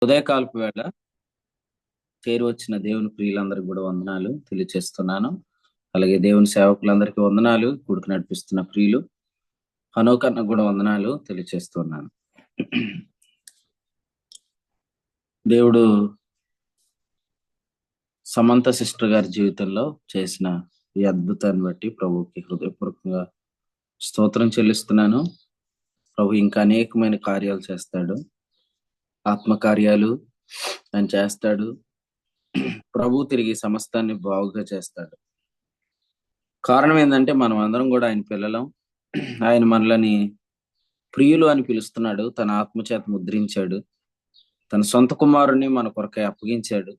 ఉదయకాలపు వేళ చేరి వచ్చిన దేవుని ప్రియులందరికీ కూడా వందనాలు తెలియచేస్తున్నాను. అలాగే దేవుని సేవకులందరికీ వందనాలు, గుడికి నడిపిస్తున్న ప్రియులు హనోకన్న కూడా వందనాలు తెలియచేస్తున్నాను. దేవుడు సమంత సిస్టర్ గారి జీవితంలో చేసిన ఈ అద్భుతాన్ని బట్టి ప్రభుకి హృదయపూర్వకంగా స్తోత్రం చెల్లిస్తున్నాను. ప్రభు ఇంకా అనేకమైన కార్యాలు చేస్తాడు, ఆత్మ కార్యాలు ఆయన చేస్తాడు. ప్రభు తిరిగి సమస్తాన్ని బాగుగా చేస్తాడు. కారణం ఏంటంటే మనం అందరం కూడా ఆయన పిల్లలం. ఆయన మనలని ప్రియులు అని పిలుస్తున్నాడు. తన ఆత్మచేత ముద్రించాడు. తన సొంత కుమారుని మన కొరకై అప్పగించాడు.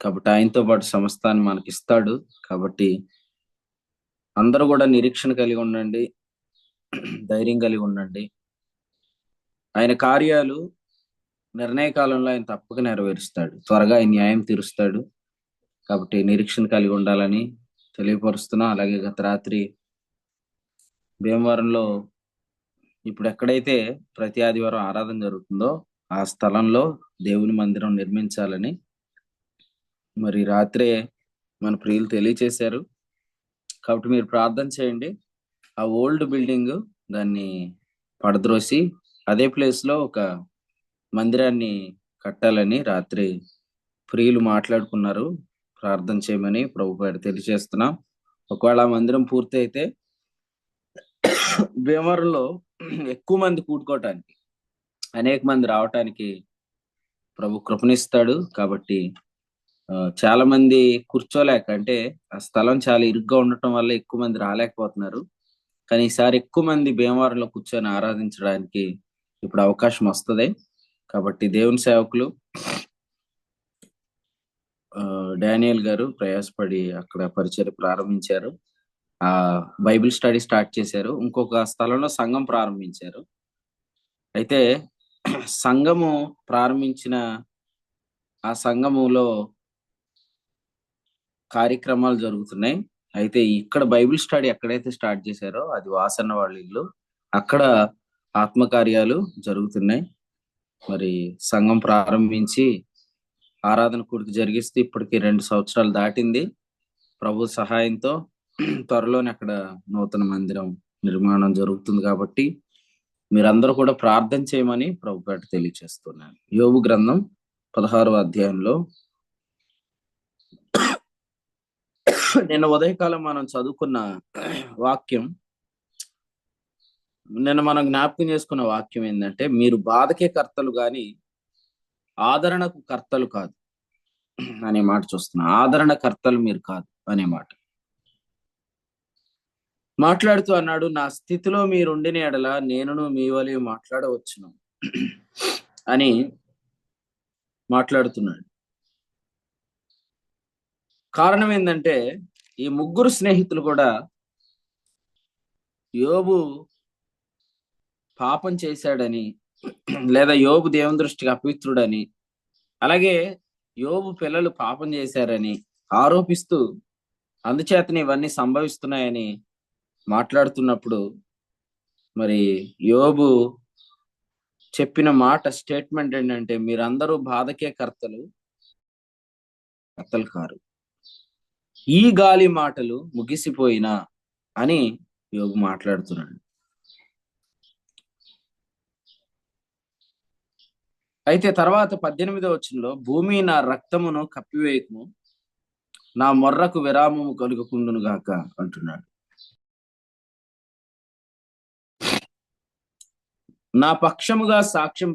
కాబట్టి ఆయనతో పాటు సమస్తాన్ని మనకి ఇస్తాడు. కాబట్టి అందరూ కూడా నిరీక్షణ కలిగి ఉండండి, ధైర్యం కలిగి ఉండండి. ఆయన కార్యాలు నిర్ణయ కాలంలో ఆయన తప్పక నెరవేరుస్తాడు. త్వరగా ఆయన న్యాయం తీరుస్తాడు. కాబట్టి నిరీక్షణ కలిగి ఉండాలని తెలియపరుస్తున్నాం. అలాగే గత రాత్రి భీమవరంలో ఇప్పుడు ఎక్కడైతే ప్రతి ఆదివారం ఆరాధన జరుగుతుందో ఆ స్థలంలో దేవుని మందిరం నిర్మించాలని మరి రాత్రే మన ప్రియులు తెలియచేశారు. కాబట్టి మీరు ప్రార్థన చేయండి. ఆ ఓల్డ్ బిల్డింగ్ దాన్ని పడద్రోసి అదే ప్లేస్ లో ఒక మందిరాన్ని కట్టాలని రాత్రి ప్రియులు మాట్లాడుకున్నారు. ప్రార్థన చేయమని ప్రభు పేరు తెలియజేస్తున్నాం. ఒకవేళ ఆ మందిరం పూర్తి అయితే భీమవరంలో ఎక్కువ మంది కూడుకోవటానికి, అనేక మంది రావటానికి ప్రభు కృపణిస్తాడు. కాబట్టి చాలా మంది కూర్చోలేక, అంటే ఆ స్థలం చాలా ఇరుగ్గా ఉండటం వల్ల ఎక్కువ మంది రాలేకపోతున్నారు. కానీ ఈసారి ఎక్కువ మంది భీమవరంలో కూర్చొని ఆరాధించడానికి ఇప్పుడు అవకాశం వస్తుంది. కాబట్టి దేవుని సేవకులు డానియల్ గారు ప్రయాసపడి అక్కడ పరిచయం ప్రారంభించారు. ఆ బైబిల్ స్టడీ స్టార్ట్ చేశారు. ఇంకొక స్థలంలో సంఘం ప్రారంభించారు. అయితే సంఘము ప్రారంభించిన ఆ సంఘములో కార్యక్రమాలు జరుగుతున్నాయి. అయితే ఇక్కడ బైబిల్ స్టడీ ఎక్కడైతే స్టార్ట్ చేశారో అది వాసన్న వాళ్ళ ఇల్లు. అక్కడ ఆత్మకార్యాలు జరుగుతున్నాయి. మరి సంఘం ప్రారంభించి ఆరాధన కూడికి జరిగిస్తే ఇప్పటికి 2 సంవత్సరాలు దాటింది. ప్రభు సహాయంతో త్వరలోనే అక్కడ నూతన మందిరం నిర్మాణం జరుగుతుంది. కాబట్టి మీరందరూ కూడా ప్రార్థన చేయమని ప్రభు పేట తెలియచేస్తున్నాను. యోబు గ్రంథం 16వ అధ్యాయంలో నిన్న ఉదయకాలం మనం చదువుకున్న వాక్యం, నిన్న మనం జ్ఞాపకం చేసుకున్న వాక్యం ఏంటంటే, మీరు బాధకే కర్తలు గాని ఆదరణకు కర్తలు కాదు అనే మాట చూస్తున్నా. ఆదరణ కర్తలు మీరు కాదు అనే మాట మాట్లాడుతూ అన్నాడు, నా స్థితిలో మీరుండిన ఎడల నేనును మీ వలె మాట్లాడవచ్చును అని మాట్లాడుతున్నాడు. కారణం ఏంటంటే, ఈ ముగ్గురు స్నేహితులు కూడా యోబు పాపం చేశాడని, లేదా యోబు దేవుని దృష్టికి అపవిత్రుడని, అలాగే యోబు పిల్లలు పాపం చేశారని ఆరోపిస్తూ అందుచేతనే ఇవన్నీ సంభవిస్తున్నాయని మాట్లాడుతున్నప్పుడు, మరి యోబు చెప్పిన మాట స్టేట్మెంట్ ఏంటంటే, మీరందరూ బాధకే కర్తలు కారు, ఈ గాలి మాటలు ముగిసిపోయినా అని యోబు మాట్లాడుతున్నాడు. అయితే తర్వాత 18వ వచనంలో, భూమి నా రక్తమును కప్పివేయకుము, నా మొర్రకు విరామము కలుగుకుండును గాక అంటున్నాడు. నా పక్షముగా సాక్ష్యం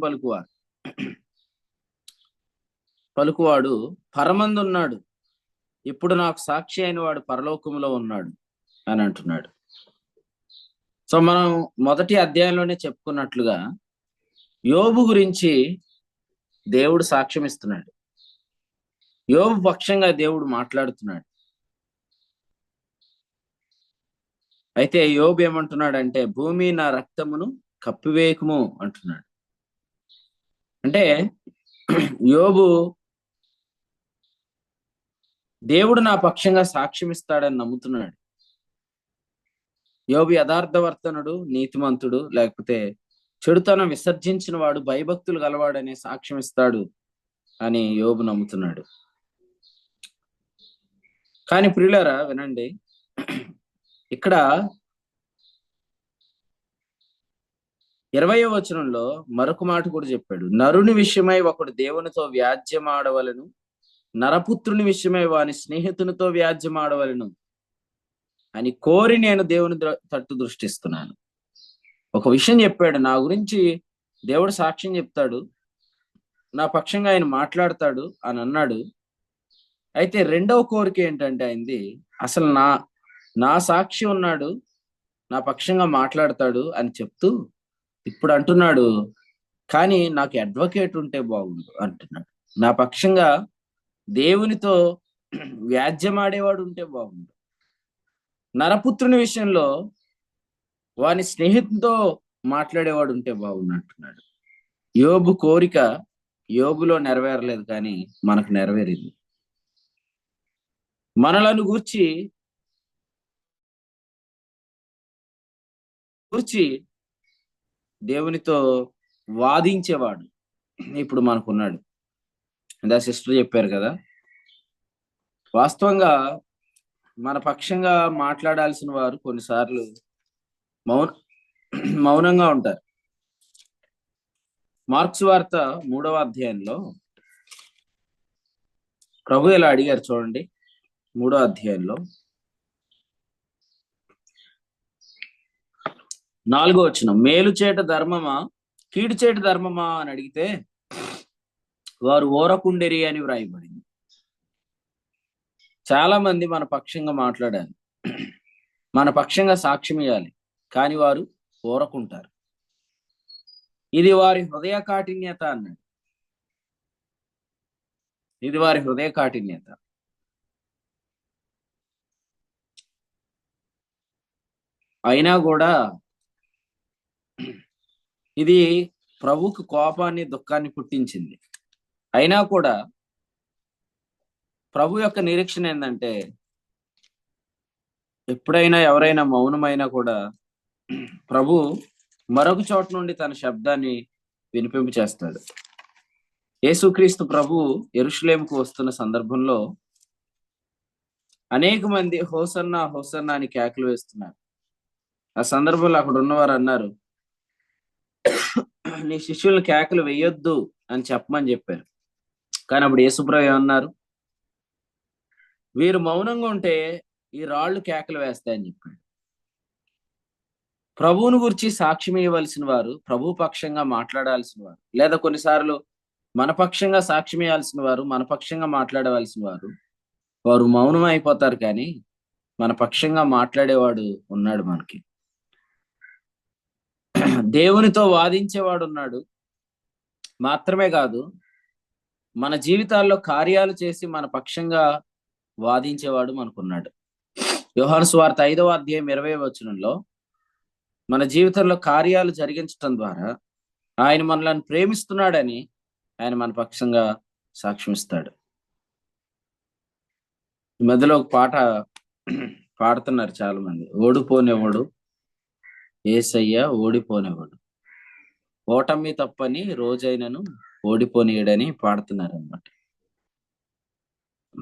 పలుకువాడు పరమందున్నాడు, ఇప్పుడు నాకు సాక్షి అయిన వాడు పరలోకములో ఉన్నాడు అని అంటున్నాడు. సో మనం మొదటి అధ్యాయంలోనే చెప్పుకున్నట్లుగా యోబు గురించి దేవుడు సాక్ష్యం ఇస్తున్నాడు. యోబు పక్షంగా దేవుడు మాట్లాడుతున్నాడు. అయితే యోబు ఏమంటున్నాడంటే, భూమి నా రక్తమును కప్పివేయకుము అంటున్నాడు. అంటే యోబు దేవుడు నా పక్షంగా సాక్ష్యం ఇస్తాడని నమ్ముతున్నాడు. యోబు యథార్థవర్తనుడు, నీతిమంతుడు, లేకపోతే చెడుతనం విసర్జించిన వాడు, భయభక్తులు గలవాడనే సాక్ష్యం ఇస్తాడు అని యోబు నమ్ముతున్నాడు. కానీ ప్రియులారా వినండి, ఇక్కడ 20వ వచనంలో మరొక మాట కూడా చెప్పాడు. నరుని విషయమై ఒకడు దేవునితో వ్యాజ్యమాడవలను, నరపుత్రుని విషయమై వాని స్నేహితునితో వ్యాజ్యమాడవలను అని కోరి నేను దేవుని తట్టు దృష్టిస్తున్నాను. ఒక విషయం చెప్పాడు, నా గురించి దేవుడు సాక్ష్యం చెప్తాడు, నా పక్షంగా ఆయన మాట్లాడతాడు అని అన్నాడు. అయితే రెండవ కోరిక ఏంటంటే ఆయనది, అసలు నా సాక్షి ఉన్నాడు, నా పక్షంగా మాట్లాడతాడు అని చెప్తూ ఇప్పుడు అంటున్నాడు, కానీ నాకు అడ్వకేట్ ఉంటే బాగుండు అంటున్నాడు. నా పక్షంగా దేవునితో వ్యాజ్యమాడేవాడు ఉంటే బాగుండు. నరపుత్రుని విషయంలో వాని స్నేహితుతో మాట్లాడేవాడు ఉంటే బాగుండు అంటున్నాడు. యోబు కోరిక యోబులో నెరవేరలేదు, కానీ మనకు నెరవేరింది. మనలను గూర్చి దేవునితో వాదించేవాడు ఇప్పుడు మనకున్నాడు. ఇందా సిస్టర్ చెప్పారు కదా, వాస్తవంగా మన పక్షంగా మాట్లాడాల్సిన వారు కొన్నిసార్లు మౌనంగా ఉంటారు. మార్క్స్ వార్త 3వ అధ్యాయంలో ప్రభు ఇలా అడిగారు చూడండి. 3వ అధ్యాయంలో 4వ వచనం, మేలు చేట ధర్మమా కీడు చేట ధర్మమా అని అడిగితే వారు ఓరకుండెరి అని వ్రాయబడింది. చాలా మంది మన పక్షంగా మాట్లాడాలి, మన పక్షంగా సాక్ష్యం ఇవ్వాలి, కానీ వారు ఓరకుంటారు. ఇది వారి హృదయ కాఠిన్యత అన్నాడు. ఇది వారి హృదయ కాఠిన్యత. అయినా కూడా ఇది ప్రభువుకు కోపాన్ని దుఃఖాన్ని పుట్టించింది. అయినా కూడా ప్రభు యొక్క నిరీక్షణ ఏంటంటే, ఎప్పుడైనా ఎవరైనా మౌనమైనా కూడా ప్రభు మరొక చోట నుండి తన శబ్దాన్ని వినిపింపు చేస్తాడు. యేసుక్రీస్తు ప్రభు యెరూషలేముకు వస్తున్న సందర్భంలో అనేక మంది హోసన్నా హోసన్నా అని కేకలు వేస్తున్నారు. ఆ సందర్భంలో అక్కడ ఉన్నవారు అన్నారు, నీ శిష్యులను కేకలు వేయొద్దు అని చెప్పమని చెప్పారు. కానీ అప్పుడు యేసుప్రభు ఏమన్నారు, వీరు మౌనంగా ఉంటే ఈ రాళ్ళు కేకలు వేస్తాయని చెప్పాడు. ప్రభువును గురించి సాక్ష్యం ఇవ్వవలసిన వారు, ప్రభు పక్షంగా మాట్లాడాల్సిన వారు, లేదా కొన్నిసార్లు మన పక్షంగా సాక్ష్యం ఇవ్వాల్సిన వారు, మన పక్షంగా మాట్లాడవలసిన వారు, వారు మౌనం అయిపోతారు. కానీ మన పక్షంగా మాట్లాడేవాడు ఉన్నాడు మనకి. దేవునితో వాదించేవాడు ఉన్నాడు. మాత్రమే కాదు, మన జీవితాల్లో కార్యాలు చేసి మన పక్షంగా వాదించేవాడు మనకున్నాడు. యోహాను సువార్త 5వ అధ్యాయం 20వ వచనంలో మన జీవితంలో కార్యాలు జరిగించటం ద్వారా ఆయన మనల్ని ప్రేమిస్తున్నాడని ఆయన మన పక్షంగా సాక్ష్యం ఇస్తాడు. ఈ మధ్యలో ఒక పాట పాడుతున్నారు చాలా మంది, ఓడిపోనేవాడు యేసయ్య ఓడిపోనేవాడు, ఓటమి తప్పని రోజైనను ఓడిపోనీయడని పాడుతున్నారు అన్నమాట.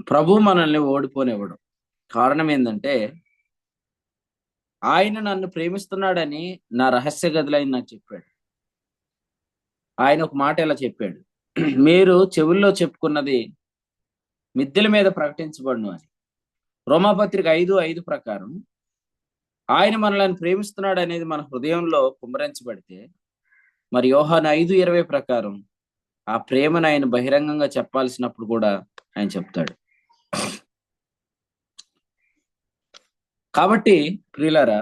ప్రభు మనల్ని ఓడిపోనివ్వడు. కారణం ఏంటంటే, ఆయన నన్ను ప్రేమిస్తున్నాడని నా రహస్య గదిలో ఆయన నాకు చెప్పాడు. ఆయన ఒక మాట ఇలా చెప్పాడు, మీరు చెవుల్లో చెప్పుకున్నది మిద్దెల మీద ప్రకటించబడును అని. రోమాపత్రిక 5:5 ప్రకారం ఆయన మనల్ని ప్రేమిస్తున్నాడు అనేది మన హృదయంలో కుమ్మరించబడితే, మరి యోహాను 5:20 ప్రకారం ఆ ప్రేమను ఆయన బహిరంగంగా చెప్పాల్సినప్పుడు కూడా ఆయన చెప్తాడు. కాబట్టి ప్రియులారా,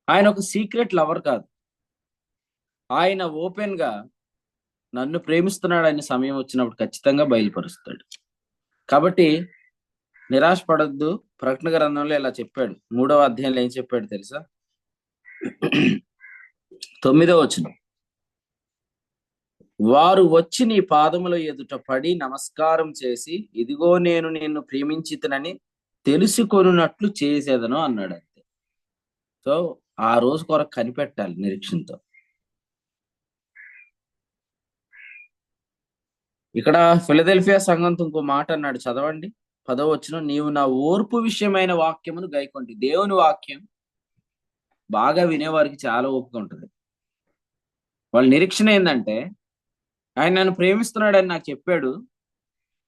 ఆయన ఒక సీక్రెట్ లవర్ కాదు. ఆయన ఓపెన్ గా నన్ను ప్రేమిస్తున్నాడని సమయం వచ్చినప్పుడు ఖచ్చితంగా బయలుపరుస్తాడు. కాబట్టి నిరాశ పడొద్దు. ప్రకటన గ్రంథంలో ఇలా చెప్పాడు. 3వ అధ్యాయంలో ఏం చెప్పాడు తెలుసా? 9వ వచనం, వారు వచ్చి నీ పాదముల ఎదుట పడి నమస్కారం చేసి, ఇదిగో నేను నిన్ను ప్రేమించితనని తెలుసుకొనున్నట్లు చేసేదను అన్నాడు. అంతే. సో ఆ రోజు కొరకు కనిపెట్టాలి నిరీక్షణతో. ఇక్కడ ఫిలదెల్ఫియా సంఘంతో ఇంకో మాట అన్నాడు, చదవండి. 10వ వచనం, నీవు నా ఓర్పు విషయమైన వాక్యమును గైకొంటి. దేవుని వాక్యం బాగా వినేవారికి చాలా ఓపిక ఉంటుంది. వాళ్ళ నిరీక్షణ ఏంటంటే, ఆయన నన్ను ప్రేమిస్తున్నాడని నాకు చెప్పాడు,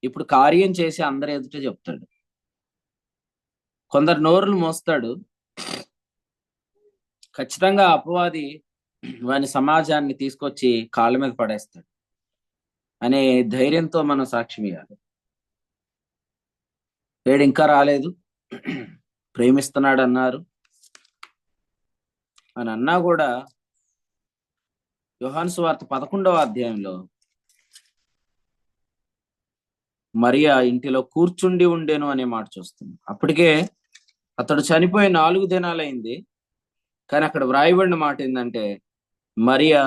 ఇప్పుడు కార్యం చేసి అందరి ఎదుట చెప్తాడు. కొందరు నోరులు మోస్తాడు, ఖచ్చితంగా అపవాది వాని సమాజాన్ని తీసుకొచ్చి కాళ్ళ మీద పడేస్తాడు అనే ధైర్యంతో మనం సాక్ష్యం ఇవ్వాలి. వీడు ఇంకా రాలేదు, ప్రేమిస్తున్నాడు అన్నారు అని అన్నా కూడా యోహాను సువార్త 11వ అధ్యాయంలో మరియా ఇంటిలో కూర్చుండి ఉండేను అనే మాట చూస్తుంది. అప్పటికే అతడు చనిపోయి 4 దినాలైంది, కానీ అక్కడ వ్రాయబడిన మాట ఏంటంటే మరియా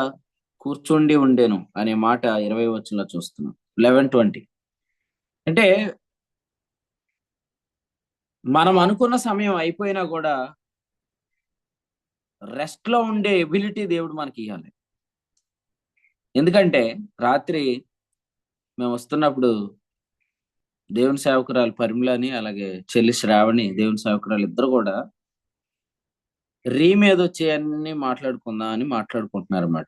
కూర్చుండి ఉండేను అనే మాట 20వ వచనంలో చూస్తున్నాం. 11:20 అంటే మనం అనుకున్న సమయం అయిపోయినా కూడా రెస్ట్ లో ఉండే ఎబిలిటీ దేవుడు మనకి ఇవ్వాలి. ఎందుకంటే రాత్రి మేము వస్తున్నప్పుడు దేవుని సేవకురాలు పరిమళని, అలాగే చెల్లి శ్రావణి, దేవుని సేవకురాలు ఇద్దరు కూడా మీద వచ్చే అన్ని మాట్లాడుకుందాం అని మాట్లాడుకుంటున్నారు అన్నమాట.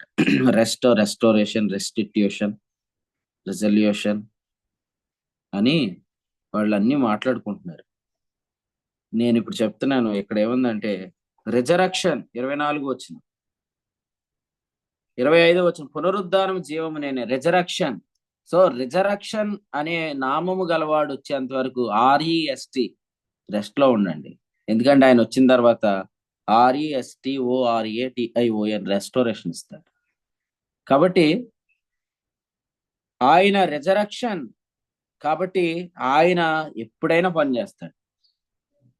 రెస్టోరేషన్, రెస్టిట్యూషన్, రిజల్యూషన్ అని వాళ్ళు అన్ని మాట్లాడుకుంటున్నారు. నేను ఇప్పుడు చెప్తున్నాను, ఇక్కడ ఏముందంటే రిజరక్షన్ 24 వచ్చిన 25 వచ్చిన పునరుద్ధానం జీవము నేనే, రిజరక్షన్. సో రిజరక్షన్ అనే నామము గలవాడు వచ్చేంత వరకు REST రెస్ట్ లో ఉండండి. ఎందుకంటే ఆయన వచ్చిన తర్వాత RESTORATION రెస్టోరేషన్ ఇస్తాడు. కాబట్టి ఆయన రిజరక్షన్, కాబట్టి ఆయన ఎప్పుడైనా పని చేస్తాడు.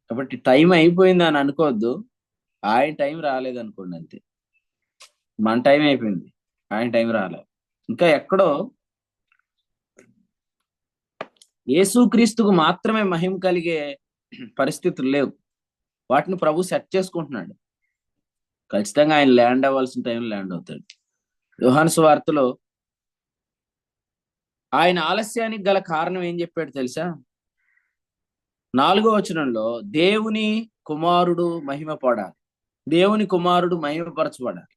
కాబట్టి టైం అయిపోయింది అని అనుకోవద్దు, ఆయన టైం రాలేదు అనుకోండి అంతే. మన టైం అయిపోయింది, ఆయన టైం రాలేదు. ఇంకా ఎక్కడో యేసుక్రీస్తుకు మాత్రమే మహిమ కలిగే పరిస్థితులు లేవు, వాటిని ప్రభు సెట్ చేసుకుంటున్నాడు. ఖచ్చితంగా ఆయన ల్యాండ్ అవ్వాల్సిన టైంలో ల్యాండ్ అవుతాడు. యోహాను సువార్తలో ఆయన ఆలస్యానికి గల కారణం ఏం చెప్పాడు తెలుసా? 4వ వచనంలో దేవుని కుమారుడు మహిమపడాలి, దేవుని కుమారుడు మహిమపరచబడాలి.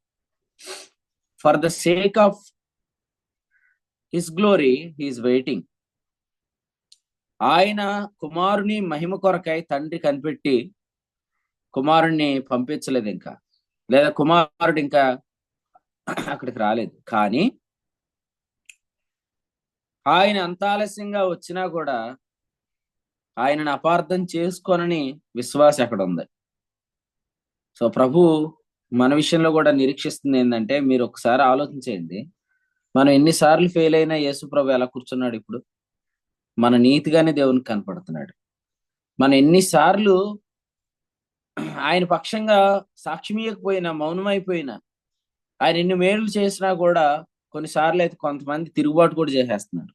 For the sake of his glory he's waiting. ఆయన కుమారుని మహిమ కొరకై తండ్రి కనిపెట్టి కుమారుణ్ణి పంపించలేదు ఇంకా, లేదా కుమారుడు ఇంకా అక్కడికి రాలేదు. కానీ ఆయన అంత ఆలస్యంగా వచ్చినా కూడా ఆయనను అపార్థం చేసుకోనని విశ్వాసం అక్కడ ఉంది. సో ప్రభు మన విషయంలో కూడా నిరీక్షిస్తుంది ఏంటంటే, మీరు ఒకసారి ఆలోచించేయండి, మనం ఎన్నిసార్లు ఫెయిల్ అయినా యేసు ప్రభు ఎలా కూర్చున్నాడు ఇప్పుడు? మన నీతిగానే దేవునికి కనపడుతున్నాడు. మనం ఎన్నిసార్లు ఆయన పక్షంగా సాక్ష్యమీయకపోయినా, మౌనమైపోయినా, ఆయన ఎన్ని మేలు చేసినా కూడా కొన్నిసార్లు అయితే కొంతమంది తిరుగుబాటు కూడా చేసేస్తున్నారు.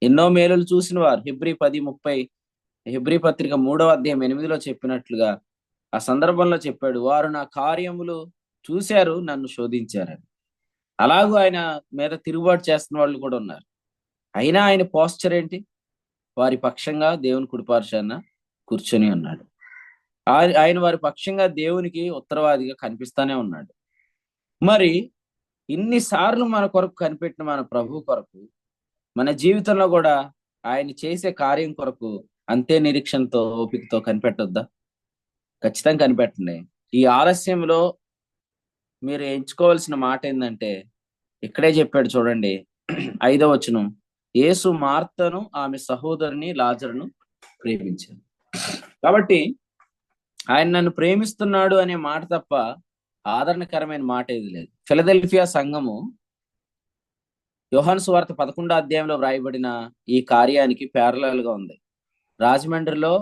ఎన్నో మేలులు చూసిన వారు హెబ్రీ 10:30 హెబ్రీ పత్రిక 3వ అధ్యాయం 8లో చెప్పినట్లుగా ఆ సందర్భంలో చెప్పాడు, వారు నా కార్యములు చూశారు, నన్ను శోధించారని. అలాగూ ఆయన మీద తిరుగుబాటు చేస్తున్న వాళ్ళు కూడా ఉన్నారు. అయినా ఆయన పోస్చర్ ఏంటి? వారి పక్షంగా దేవుని కుడిపార్శ్వాన కూర్చొని ఉన్నాడు. ఆయన వారి పక్షంగా దేవునికి ఉత్తరవాదిగా కనిపిస్తానే ఉన్నాడు. మరి ఇన్నిసార్లు మన కొరకు కనిపెట్టిన మన ప్రభు కొరకు మన జీవితంలో కూడా ఆయన చేసే కార్యం కొరకు అంతే నిరీక్షణతో, ఓపికతో కనిపెట్టొద్దా? ఖచ్చితంగా కనిపెట్టండి. ఈ ఆలస్యంలో మీరు ఎంచుకోవాల్సిన మాట ఏంటంటే, ఇక్కడే చెప్పాడు చూడండి, 5వ వచనం, యేసు మార్తను ఆమె సహోదరుని లాజరును ప్రేమించాడు. కాబట్టి ఆయన నన్ను ప్రేమిస్తున్నాడు అనే మాట తప్ప ఆదరణకరమైన మాట ఏది లేదు. ఫిలదెల్ఫియా సంఘము యోహాను సువార్త 11వ అధ్యాయంలో వ్రాయబడిన ఈ కార్యానికి ప్యారలల్ గా ఉంది. రాజమండ్రిలో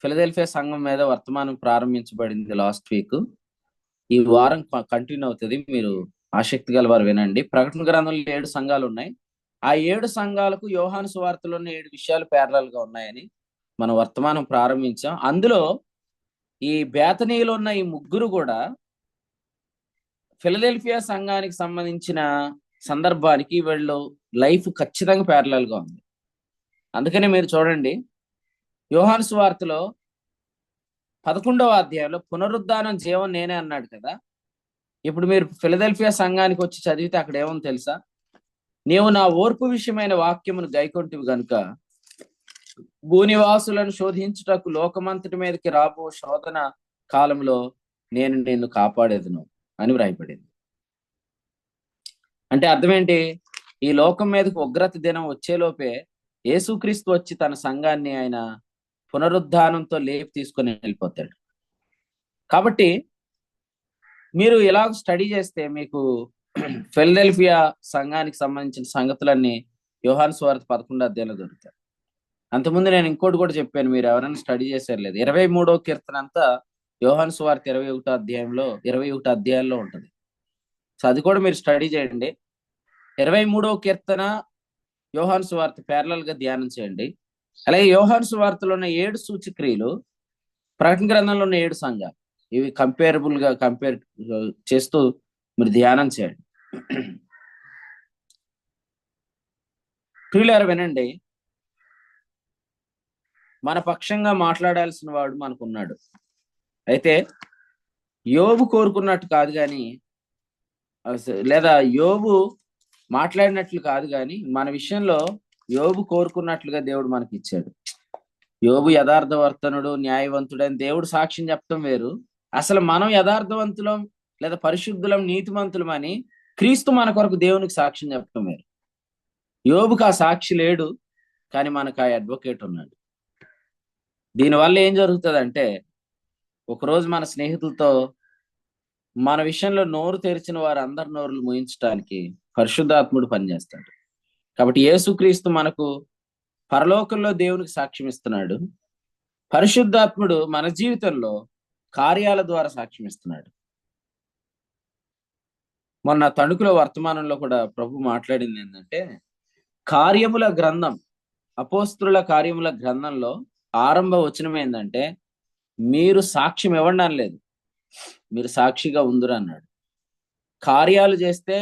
ఫిలదెల్ఫియా సంఘం మీద వర్తమానం ప్రారంభించబడింది లాస్ట్ వీక్. ఈ వారం కంటిన్యూ అవుతుంది. మీరు ఆసక్తి గల వారు వినండి. ప్రకటన గ్రంథంలో 7 సంఘాలు ఉన్నాయి. ఆ 7 సంఘాలకు యోహాను సువార్తలోని 7 విషయాలు ప్యారలల్ గా ఉన్నాయని మనం వర్తమానం ప్రారంభించాం. అందులో ఈ బేతనీలో ఉన్న ఈ ముగ్గురు కూడా ఫిలదెల్ఫియా సంఘానికి సంబంధించిన సందర్భానికి వీళ్ళు లైఫ్ ఖచ్చితంగా parallel గా ఉంది. అందుకనే మీరు చూడండి, యోహాను సువార్తలో 11వ అధ్యాయంలో పునరుద్ధానం జీవం నేనే అన్నాడు కదా. ఇప్పుడు మీరు ఫిలదెల్ఫియా సంఘానికి వచ్చి చదివితే అక్కడ ఏముంది తెలుసా? నీవు నా ఓర్పు విషయమైన వాక్యమును గైకొంటివి గనుక భూనివాసులను శోధించుటకు లోకమంతటి మీదకి రాబో శోధన కాలంలో నేను నిన్ను కాపాడేదును అని వ్రాయబడింది. అంటే అర్థం ఏంటి? ఈ లోకం మీదకి ఉగ్రత దినం వచ్చేలోపే యేసుక్రీస్తు వచ్చి తన సంఘాన్ని ఆయన పునరుద్ధానంతో లేపి తీసుకొని వెళ్ళిపోతాడు. కాబట్టి మీరు ఇలా స్టడీ చేస్తే మీకు ఫిలదెల్ఫియా సంఘానికి సంబంధించిన సంగతులన్నీ యోహాను సువార్త 11వ అధ్యాయంలో దొరుకుతాయి. అంతకుముందు నేను ఇంకోటి కూడా చెప్పాను, మీరు ఎవరైనా స్టడీ చేశారు లేదు. 23వ కీర్తన అంతా యోహాను సువార్త 21వ అధ్యాయంలో ఉంటుంది. సో అది కూడా మీరు స్టడీ చేయండి. 23వ కీర్తన యోహాను సువార్త ప్యారలల్ గా ధ్యానం చేయండి. అలాగే యోహాను సువార్తలో ఉన్న 7 సూచక్రియలు, ప్రకటన గ్రంథంలో ఉన్న 7 సంఘాలు, ఇవి కంపేర్ చేస్తూ మీరు ధ్యానం చేయండి. ప్రియులారా వినండి, మన పక్షంగా మాట్లాడాల్సిన వాడు మనకున్నాడు. అయితే యోబు కోరుకున్నట్టు కాదు కానీ, లేదా యోబు మాట్లాడినట్లు కాదు కానీ, మన విషయంలో యోబు కోరుకున్నట్లుగా దేవుడు మనకి ఇచ్చాడు. యోబు యథార్థవర్తనుడు, న్యాయవంతుడని దేవుడు సాక్ష్యం చెప్పడం వేరు. అసలు మనం యథార్థవంతులం లేదా పరిశుద్ధులం, నీతిమంతులం అని క్రీస్తు మన కొరకు దేవునికి సాక్ష్యం చెప్పడం వేరు. యోబుకి ఆ సాక్షి లేడు, కానీ మనకు ఆ అడ్వకేట్ ఉన్నాడు. దీనివల్ల ఏం జరుగుతుందంటే, ఒకరోజు మన స్నేహితులతో మన విషయంలో నోరు తెరిచిన వారు అందరి నోరులు మూయించడానికి పరిశుద్ధాత్ముడు పనిచేస్తాడు. కాబట్టి యేసుక్రీస్తు మనకు పరలోకంలో దేవునికి సాక్ష్యం ఇస్తున్నాడు. పరిశుద్ధాత్ముడు మన జీవితంలో కార్యాల ద్వారా సాక్ష్యం ఇస్తున్నాడు. మొన్న తణుకులో వర్తమానంలో కూడా ప్రభు మాట్లాడింది ఏంటంటే, కార్యముల గ్రంథం, అపోస్తుల కార్యముల గ్రంథంలో ఆరంభ వచనం ఏంటంటే, మీరు సాక్ష్యం ఇవ్వండి అనలేదు, మీరు సాక్షిగా ఉందురు అన్నాడు. కార్యాలు చేస్తే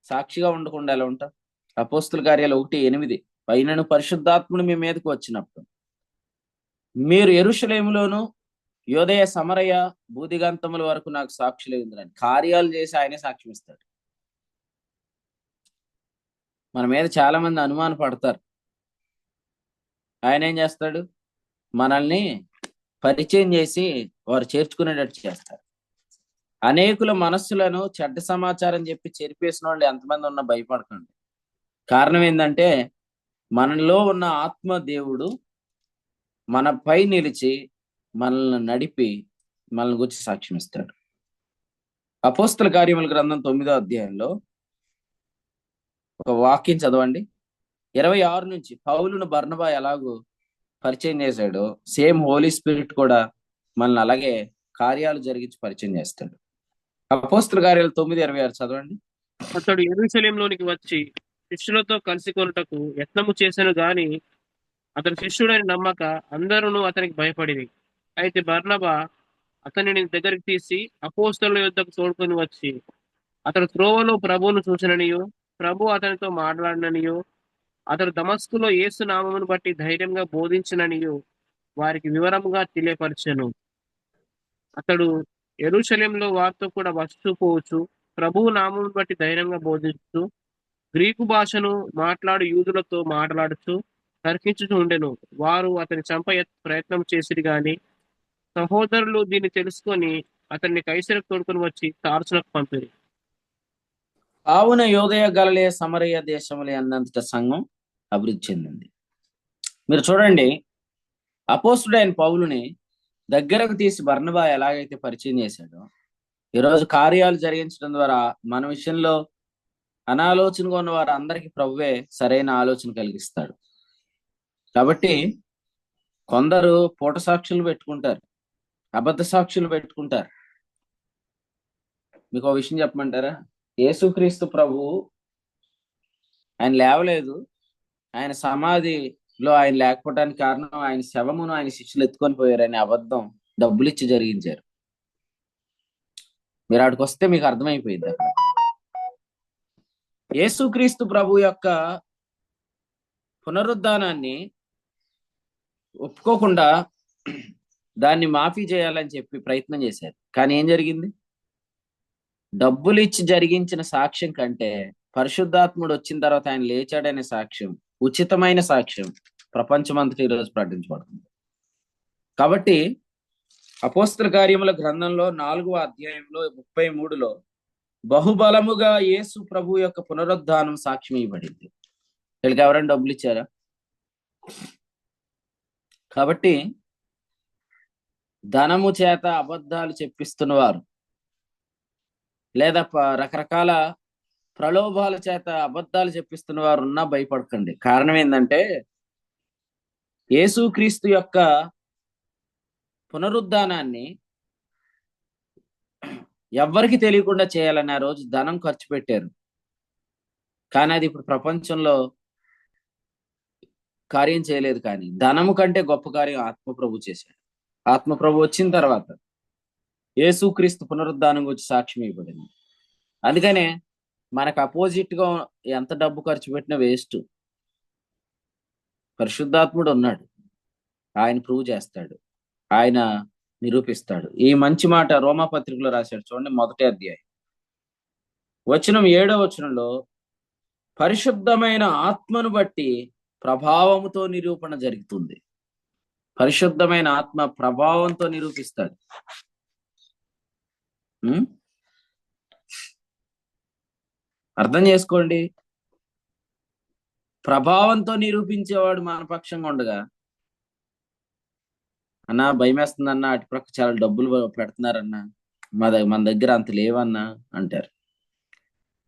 సాక్షిగా ఉండకుండా ఎలా ఉంటాం? అపోస్తుల కార్యాలు 1:8, పైనను పరిశుద్ధాత్ముడు మీ మీదకి వచ్చినప్పుడు మీరు యెరూషలేములోను యోదయ సమరయ భూదిగంతముల వరకు నాకు సాక్షులే ఉందని. కార్యాలు చేసి ఆయనే సాక్ష్యం ఇస్తాడు. మన మీద చాలా మంది అనుమాన పడతారు. ఆయన ఏం చేస్తాడు? మనల్ని పరిచయం చేసి వారు చేర్చుకునేటట్టు చేస్తారు. అనేకుల మనస్సులను చెడ్డ సమాచారం చెప్పి చెరిపేసిన వాళ్ళు ఎంతమంది ఉన్నా భయపడకండి. కారణం ఏంటంటే, మనలో ఉన్న ఆత్మ దేవుడు మనపై నిలిచి మనల్ని నడిపి మనల్ని గురించి సాక్ష్యం ఇస్తాడు. అపోస్తల కార్యముల గ్రంథం 9వ అధ్యాయంలో ఒక వాక్యం చదవండి, 26 నుంచి. పౌలును బర్నబా ఎలాగో పరిచయం చేశాడో, సేమ్ హోలీ స్పిరిట్ కూడా మనల్ని అలాగే కార్యాలు జరిగించి పరిచయం చేస్తాడు. అపోస్తల కార్యాలు 9:26 చదవండి. అతడు యెరూషలేములోనికి వచ్చి శిష్యులతో కలిసి కొనుటకు యత్నము చేశాను గాని అతడు శిష్యుడని నమ్మక అందరూ అతనికి భయపడిరి. అయితే బర్నబా అతనిని దగ్గరికి తీసి అపోస్తలుల యొద్దకు తోడుకొని వచ్చి, అతడు త్రోవలో ప్రభువును చూసిననియు ప్రభు అతనితో మాట్లాడిననియు అతడు దమస్కులో యేసు నామమును బట్టి ధైర్యంగా బోధించిననియు వారికి వివరముగా తెలియపరచెను. అతడు యెరూషలేములో వారితో కూడా వస్తూ పోవచ్చు ప్రభువు నామమును బట్టి ధైర్యంగా బోధిస్తూ గ్రీకు భాషను మాట్లాడు యూదులతో మాట్లాడుతూ తర్కించుతూ ఉండెను. వారు అతని చంప ప్రయత్నం చేసిరి గాని సహోదరులు దీన్ని తెలుసుకొని అతన్ని కైసరకు తోడుకొని వచ్చి తార్సునకు పంపిరి. ఆవున యోదయ గలిలయ సమరయ దేశములే అన్నంతట సంఘం అభివృద్ధి చెందింది. మీరు చూడండి, అపోస్తుడైన పౌలుని దగ్గరకు తీసి బర్నబా ఎలాగైతే పరిచయం చేశాడో, ఈరోజు కార్యాలు జరిగించడం ద్వారా మన విషయంలో అనాలోచనగా ఉన్న వారు అందరికీ ప్రభువే సరైన ఆలోచన కలిగిస్తాడు. కాబట్టి కొందరు పూట సాక్షులు పెట్టుకుంటారు, అబద్ధ సాక్షులు పెట్టుకుంటారు. మీకు ఒక విషయం చెప్పమంటారా? యేసుక్రీస్తు ప్రభు ఆయన లేవలేదు, ఆయన సమాధిలో ఆయన లేకపోవడానికి కారణం ఆయన శవమును ఆయన శిష్యులు ఎత్తుకొని పోయారని అబద్ధం డబ్బులు ఇచ్చి జరిగించారు. మీరు ఆడికి వస్తే మీకు అర్థమైపోయింది. యేసుక్రీస్తు ప్రభు యొక్క పునరుద్ధానాన్ని ఒప్పుకోకుండా దాన్ని మాఫీ చేయాలని చెప్పి ప్రయత్నం చేశారు. కానీ ఏం జరిగింది? డబ్బులు ఇచ్చి జరిగించిన సాక్ష్యం కంటే పరిశుద్ధాత్ముడు వచ్చిన తర్వాత ఆయన లేచాడనే సాక్ష్యం, ఉచితమైన సాక్ష్యం ప్రపంచమంతటి ఈరోజు ప్రకటించబడుతుంది. కాబట్టి అపోస్తల కార్యముల గ్రంథంలో 4వ అధ్యాయంలో 33లో బహుబలముగా యేసు ప్రభు యొక్క పునరుద్ధానం సాక్ష్యం ఇవ్వబడింది. వీళ్ళకి ఎవరైనా డబ్బులు ఇచ్చారా? కాబట్టి ధనము చేత అబద్ధాలు చెప్పిస్తున్నవారు లేదా రకరకాల ప్రలోభాల చేత అబద్ధాలు చెప్పిస్తున్న వారు ఉన్నా భయపడకండి. కారణం ఏంటంటే యేసుక్రీస్తు యొక్క పునరుద్ధానాన్ని ఎవ్వరికి తెలియకుండా చేయాలని ఆ రోజు ధనం ఖర్చు పెట్టారు. కానీ అది ఇప్పుడు ప్రపంచంలో కార్యం చేయలేదు. కానీ ధనము కంటే గొప్ప కార్యం ఆత్మప్రభు చేశాడు. ఆత్మప్రభు వచ్చిన తర్వాత యేసుక్రీస్తు పునరుద్ధానం గురించి సాక్ష్యం ఇవ్వబడింది. అందుకనే మనకు అపోజిట్ గా ఎంత డబ్బు ఖర్చు పెట్టినా వేస్ట్. పరిశుద్ధాత్ముడు ఉన్నాడు, ఆయన ప్రూవ్ చేస్తాడు, ఆయన నిరూపిస్తాడు. ఈ మంచి మాట రోమాపత్రికలో రాశాడు చూడండి, 1వ అధ్యాయం వచనం 7వ వచనంలో పరిశుద్ధమైన ఆత్మను బట్టి ప్రభావముతో నిరూపణ జరుగుతుంది. పరిశుద్ధమైన ఆత్మ ప్రభావంతో నిరూపిస్తాడు. అర్థం చేసుకోండి. ప్రభావంతో నిరూపించేవాడు మన పక్షంగా ఉండగా, అన్నా భయం వేస్తుందన్నా, అటు ప్రక్క చాలా డబ్బులు పెడుతున్నారన్నా, మన దగ్గర అంత లేవన్నా అంటారు.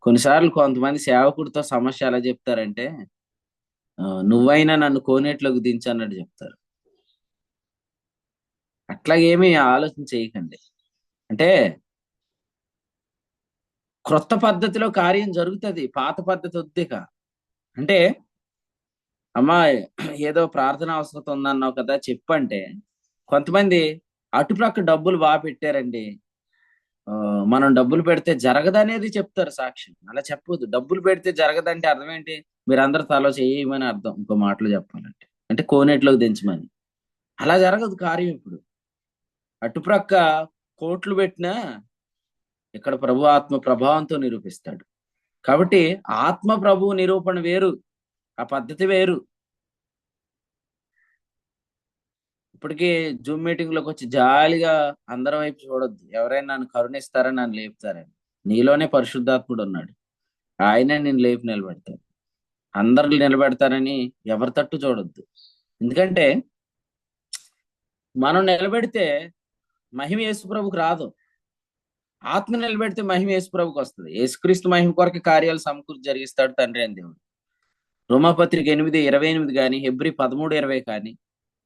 కొన్నిసార్లు కొంతమంది సేవకుడితో సమస్య ఎలా చెప్తారంటే, నువ్వైనా నన్ను కోనేట్లోకి దించన్నట్టు చెప్తారు. అట్లాగేమీ ఆలోచన చేయకండి. అంటే క్రొత్త పద్ధతిలో కార్యం జరుగుతుంది, పాత పద్ధతి వద్దిక. అంటే అమ్మా ఏదో ప్రార్థన అవసరం ఉందన్నావు కదా చెప్పంటే, కొంతమంది అటుప్రక్క డబ్బులు బాగా పెట్టారండి, మనం డబ్బులు పెడితే జరగదనేది చెప్తారు సాక్ష్యం. అలా చెప్పొద్దు. డబ్బులు పెడితే జరగదంటే అర్థం ఏంటి? మీరందరూ తలో చేయమని అర్థం, ఇంకో మాటలు చెప్పాలంటే. అంటే కోనేట్లోకి దించమని. అలా జరగదు కార్యం. ఇప్పుడు అటుప్రక్క కోట్లు పెట్టినా ఇక్కడ ప్రభు ఆత్మ ప్రభావంతో నిరూపిస్తాడు. కాబట్టి ఆత్మ ప్రభు నిరూపణ వేరు, ఆ పద్ధతి వేరు. ఇప్పటికీ జూమ్ మీటింగ్ లోకి వచ్చి జాలిగా అందరి వైపు చూడొద్దు. ఎవరైనా నన్ను కరుణిస్తారని, నన్ను లేపుతారని. నీలోనే పరిశుద్ధాత్ముడు ఉన్నాడు, ఆయనే నేను లేపి నిలబెడతాడు. అందరు నిలబెడతారని ఎవరి తట్టు చూడొద్దు. ఎందుకంటే మనం నిలబెడితే మహిమ యేసుప్రభుకు రాదు, ఆత్మ నిలబెడితే మహిమ యేసుప్రభుకు వస్తుంది. యేసుక్రీస్తు మహిమ కొరకు కార్యాలు సమకూర్చి జరిగిస్తాడు తండ్రి అని దేవుడు. రోమాపత్రిక 8:28 కానీ, హెబ్రీ 13:20 కానీ,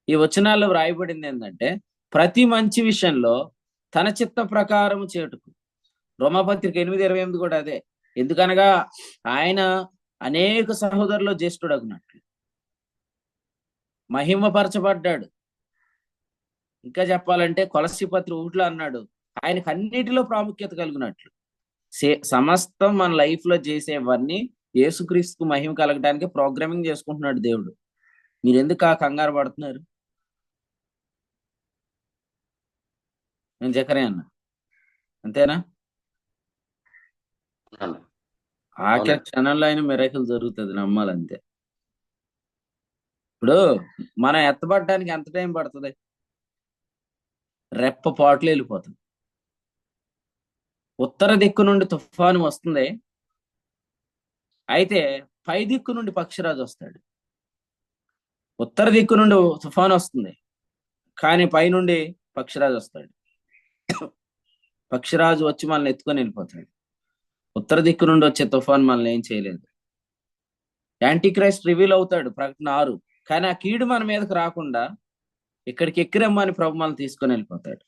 ఈ వచనాల్లో వ్రాయబడింది ఏంటంటే, ప్రతి మంచి విషయంలో తన చిత్త ప్రకారము చేటుకు. రోమాపత్రిక 8:28 కూడా అదే. ఎందుకనగా ఆయన అనేక సహోదరులు జ్యేష్ఠుడగునట్లు మహిమపరచబడ్డాడు. ఇంకా చెప్పాలంటే కొలస్సీ పత్రిక 1లో అన్నాడు, ఆయనకు అన్నిటిలో ప్రాముఖ్యత కలిగినట్లు. సమస్తం మన లైఫ్ లో చేసేవన్నీ యేసుక్రీస్తుకు మహిమ కలగడానికి ప్రోగ్రామింగ్ చేసుకుంటున్నాడు దేవుడు. మీరు ఎందుకు ఆ కంగారు పడుతున్నారు? నేను జకరియా అన్న, అంతేనా? ఆఖరి క్షణంలో అయినా మిరాకిల్ జరుగుతుంది, నమ్మాలంతే. ఇప్పుడు మనం ఎత్తబడడానికి ఎంత టైం పడుతుంది? రెప్ప పాటలు వెళ్ళిపోతుంది. ఉత్తర దిక్కు నుండి తుఫాను వస్తుంది, అయితే పై దిక్కు నుండి పక్షిరాజు వస్తాడు. ఉత్తర దిక్కు నుండి తుఫాను వస్తుంది, కానీ పై నుండి పక్షిరాజు వస్తాడు. పక్షిరాజు వచ్చి మనల్ని ఎత్తుకొని వెళ్ళిపోతాడు. ఉత్తర దిక్కు నుండి వచ్చే తుఫాను మనల్ని ఏం చేయలేదు. యాంటీక్రైస్ట్ రివీల్ అవుతాడు, ప్రకటన 6. కానీ ఆ కీడు మన మీదకి రాకుండా ఇక్కడికి ఎక్కిరమ్మని ప్రభు మనల్ని తీసుకొని వెళ్ళిపోతాడు.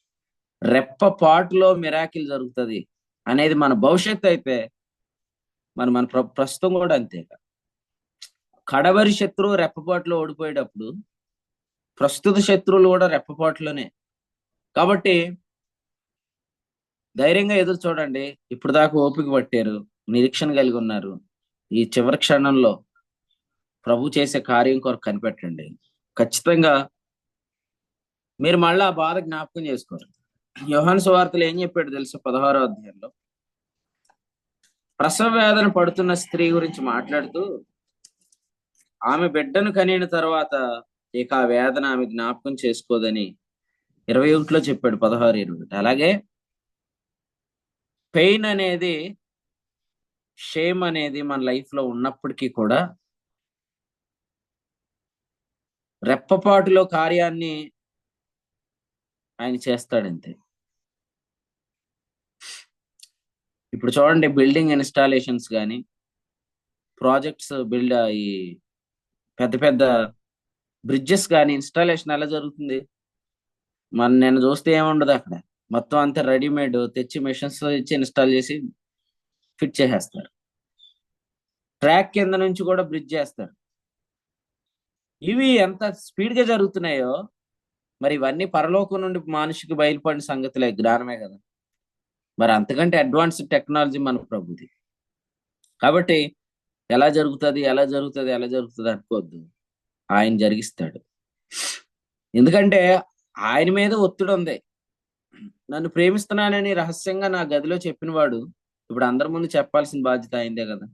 రెప్ప పాటులో మిరాకిల్ జరుగుతుంది అనేది మన భవిష్యత్తు అయితే మన ప్రస్తుతం కూడా అంతే. కడవరి శత్రువు రెప్పపాటులో ఓడిపోయేటప్పుడు ప్రస్తుత శత్రువులు కూడా రెప్పపాటులోనే. కాబట్టి ధైర్యంగా ఎదురు చూడండి. ఇప్పుడు దాకా ఓపిక పట్టారు, నిరీక్షణ కలిగి ఉన్నారు. ఈ చివరి క్షణంలో ప్రభు చేసే కార్యం కొరకు కనిపెట్టండి. ఖచ్చితంగా మీరు మళ్ళీ ఆ బాధ జ్ఞాపకం చేసుకోరు. యోహాను సువార్తలో ఏం చెప్పాడు తెలుసా? 16వ అధ్యాయంలో ప్రసవ వేదన పడుతున్న స్త్రీ గురించి మాట్లాడుతూ, ఆమె బిడ్డను కనిన తర్వాత ఇక ఆ వేదన ఆమె జ్ఞాపకం చేసుకోదని 21లో చెప్పాడు, 16-20. అలాగే పెయిన్ అనేది, షేమ్ అనేది మన లైఫ్ లో ఉన్నప్పటికీ కూడా రెప్పపాటులో కార్యాన్ని ఆయన చేస్తాడంతే. ఇప్పుడు చూడండి, బిల్డింగ్ ఇన్స్టాలేషన్స్ కానీ, ప్రాజెక్ట్స్ ఈ పెద్ద పెద్ద బ్రిడ్జెస్ కానీ ఇన్స్టాలేషన్ ఎలా జరుగుతుంది? నేను చూస్తే ఏముండదు అక్కడ. మొత్తం అంతా రెడీమేడ్ తెచ్చి మిషన్స్ ఇచ్చి ఇన్స్టాల్ చేసి ఫిట్ చేసేస్తారు. ట్రాక్ కింద నుంచి కూడా బ్రిడ్జ్ చేస్తారు. ఇవి ఎంత స్పీడ్ గా జరుగుతున్నాయో, మరి ఇవన్నీ పరలోకం నుండి మనిషికి బయలుపడిన సంగతులే, జ్ఞానమే కదా. మరి అంతకంటే అడ్వాన్స్డ్ టెక్నాలజీ మన ప్రభుది. కాబట్టి ఎలా జరుగుతుంది అనుకోవద్దు. ఆయన జరిగిస్తాడు. ఎందుకంటే ఆయన మీద ఒత్తిడి ఉంది. నన్ను ప్రేమిస్తున్నానని రహస్యంగా నా గదిలో చెప్పిన వాడు ఇప్పుడు అందరి ముందు చెప్పాల్సిన బాధ్యత అయిందే కదా.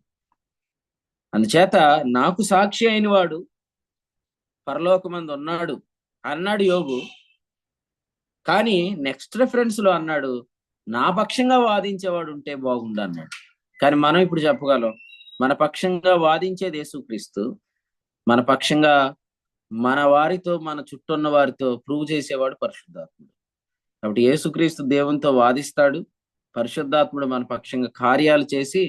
అందుచేత నాకు సాక్షి అయిన వాడు పరలోకమందు ఉన్నాడు అన్నాడు యోబు. కానీ నెక్స్ట్ రెఫరెన్స్ లో అన్నాడు, నా పక్షంగా వాదించేవాడు ఉంటే బాగుండు అన్నాడు. కానీ మనం ఇప్పుడు చెప్పగలం, మన పక్షంగా వాదించేది యేసుక్రీస్తు, మన పక్షంగా మన వారితో, మన చుట్టూ ఉన్న వారితో ప్రూవ్ చేసేవాడు పరిశుద్ధాత్ముడు. కాబట్టి యేసుక్రీస్తు దేవునితో వాదిస్తాడు, పరిశుద్ధాత్ముడు మన పక్షంగా కార్యాలు చేసి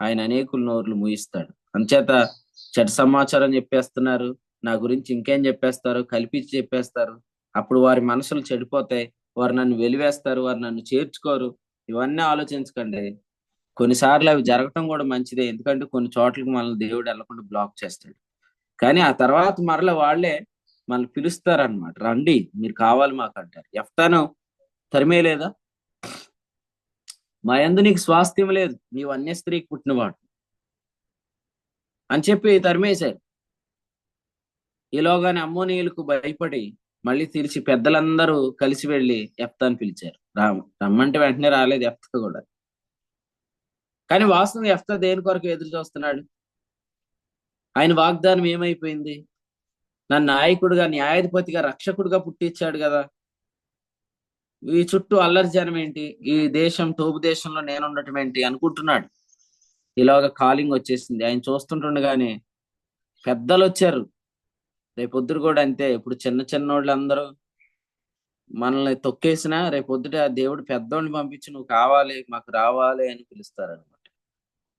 ఆయన అనేకుల నోర్లు ముయిస్తాడు. అంచేత చెడ్డ సమాచారం చెప్పేస్తున్నారు, నా గురించి ఇంకేం చెప్పేస్తారు, కల్పించి చెప్పేస్తారు. అప్పుడు వారి మనసులు చెడిపోతాయి, వారు నన్ను వెలివేస్తారు, వారు నన్ను చేర్చుకోరు. ఇవన్నీ ఆలోచించకండి. కొన్నిసార్లు అవి జరగటం కూడా మంచిదే, ఎందుకంటే కొన్ని చోట్లకి మనల్ని దేవుడు వెళ్ళకుండా బ్లాక్ చేస్తాడు. కానీ ఆ తర్వాత మరల వాళ్ళే మనల్ని పిలుస్తారనమాట, రండి మీరు కావాలి మాకు అంటారు. యెఫ్తాను తరిమేయలేదా? మా యందు నీకు స్వాస్థ్యం లేదు, నీవు అన్య స్త్రీకి పుట్టినవాడు అని చెప్పి తరిమేశారు. ఈలోగానే అమ్మోనీయులకు భయపడి మళ్ళీ తీర్చి పెద్దలందరూ కలిసి వెళ్ళి యెఫ్తాను పిలిచారు. రమ్మంటే వెంటనే రాలేదు యెఫ్తా కూడా. కానీ వాస్తవంగా యెఫ్తా దేని కొరకు ఎదురు చూస్తున్నాడు? ఆయన వాగ్దానం ఏమైపోయింది? నన్ను నాయకుడిగా, న్యాయాధిపతిగా, రక్షకుడిగా పుట్టించాడు కదా. ఈ చుట్టూ అల్లరి జనం ఏంటి, ఈ దేశం తోపు దేశంలో నేను ఉండటం ఏంటి అనుకుంటున్నాడు. ఇలాగ కాలింగ్ వచ్చేసింది. ఆయన చూస్తుంటుండగానే పెద్దలు వచ్చారు. రేపొద్దురు కూడా అంతే. ఇప్పుడు చిన్న చిన్న వాళ్ళందరూ మనల్ని తొక్కేసినా రేపొద్దుట దేవుడు పెద్దోళ్ళని పంపించి నువ్వు కావాలి మాకు రావాలి అని పిలుస్తారనమాట.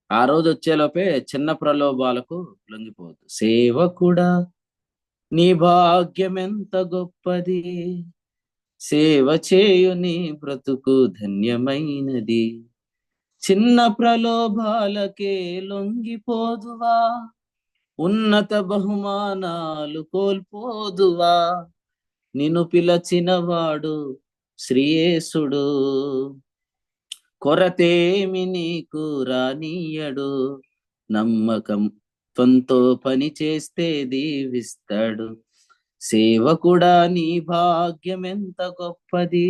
ఆ రోజు వచ్చేలోపే చిన్న ప్రలోభాలకు లొంగిపోవద్దు. సేవకుడా నీ భాగ్యం ఎంత గొప్పది, సేవ చేయు నీ బ్రతుకు ధన్యమైనది. చిన్న ప్రలోభాలకే లొంగిపోదువా, ఉన్నత బహుమానాలు కోల్పోదువా. నిన్ను పిలచిన వాడు శ్రీయేసుడు, కొరతేమి నీకు రానీయడు. నమ్మకంతో పని చేస్తే దీవిస్తాడు. సేవకుడా నీ భాగ్యం ఎంత గొప్పది,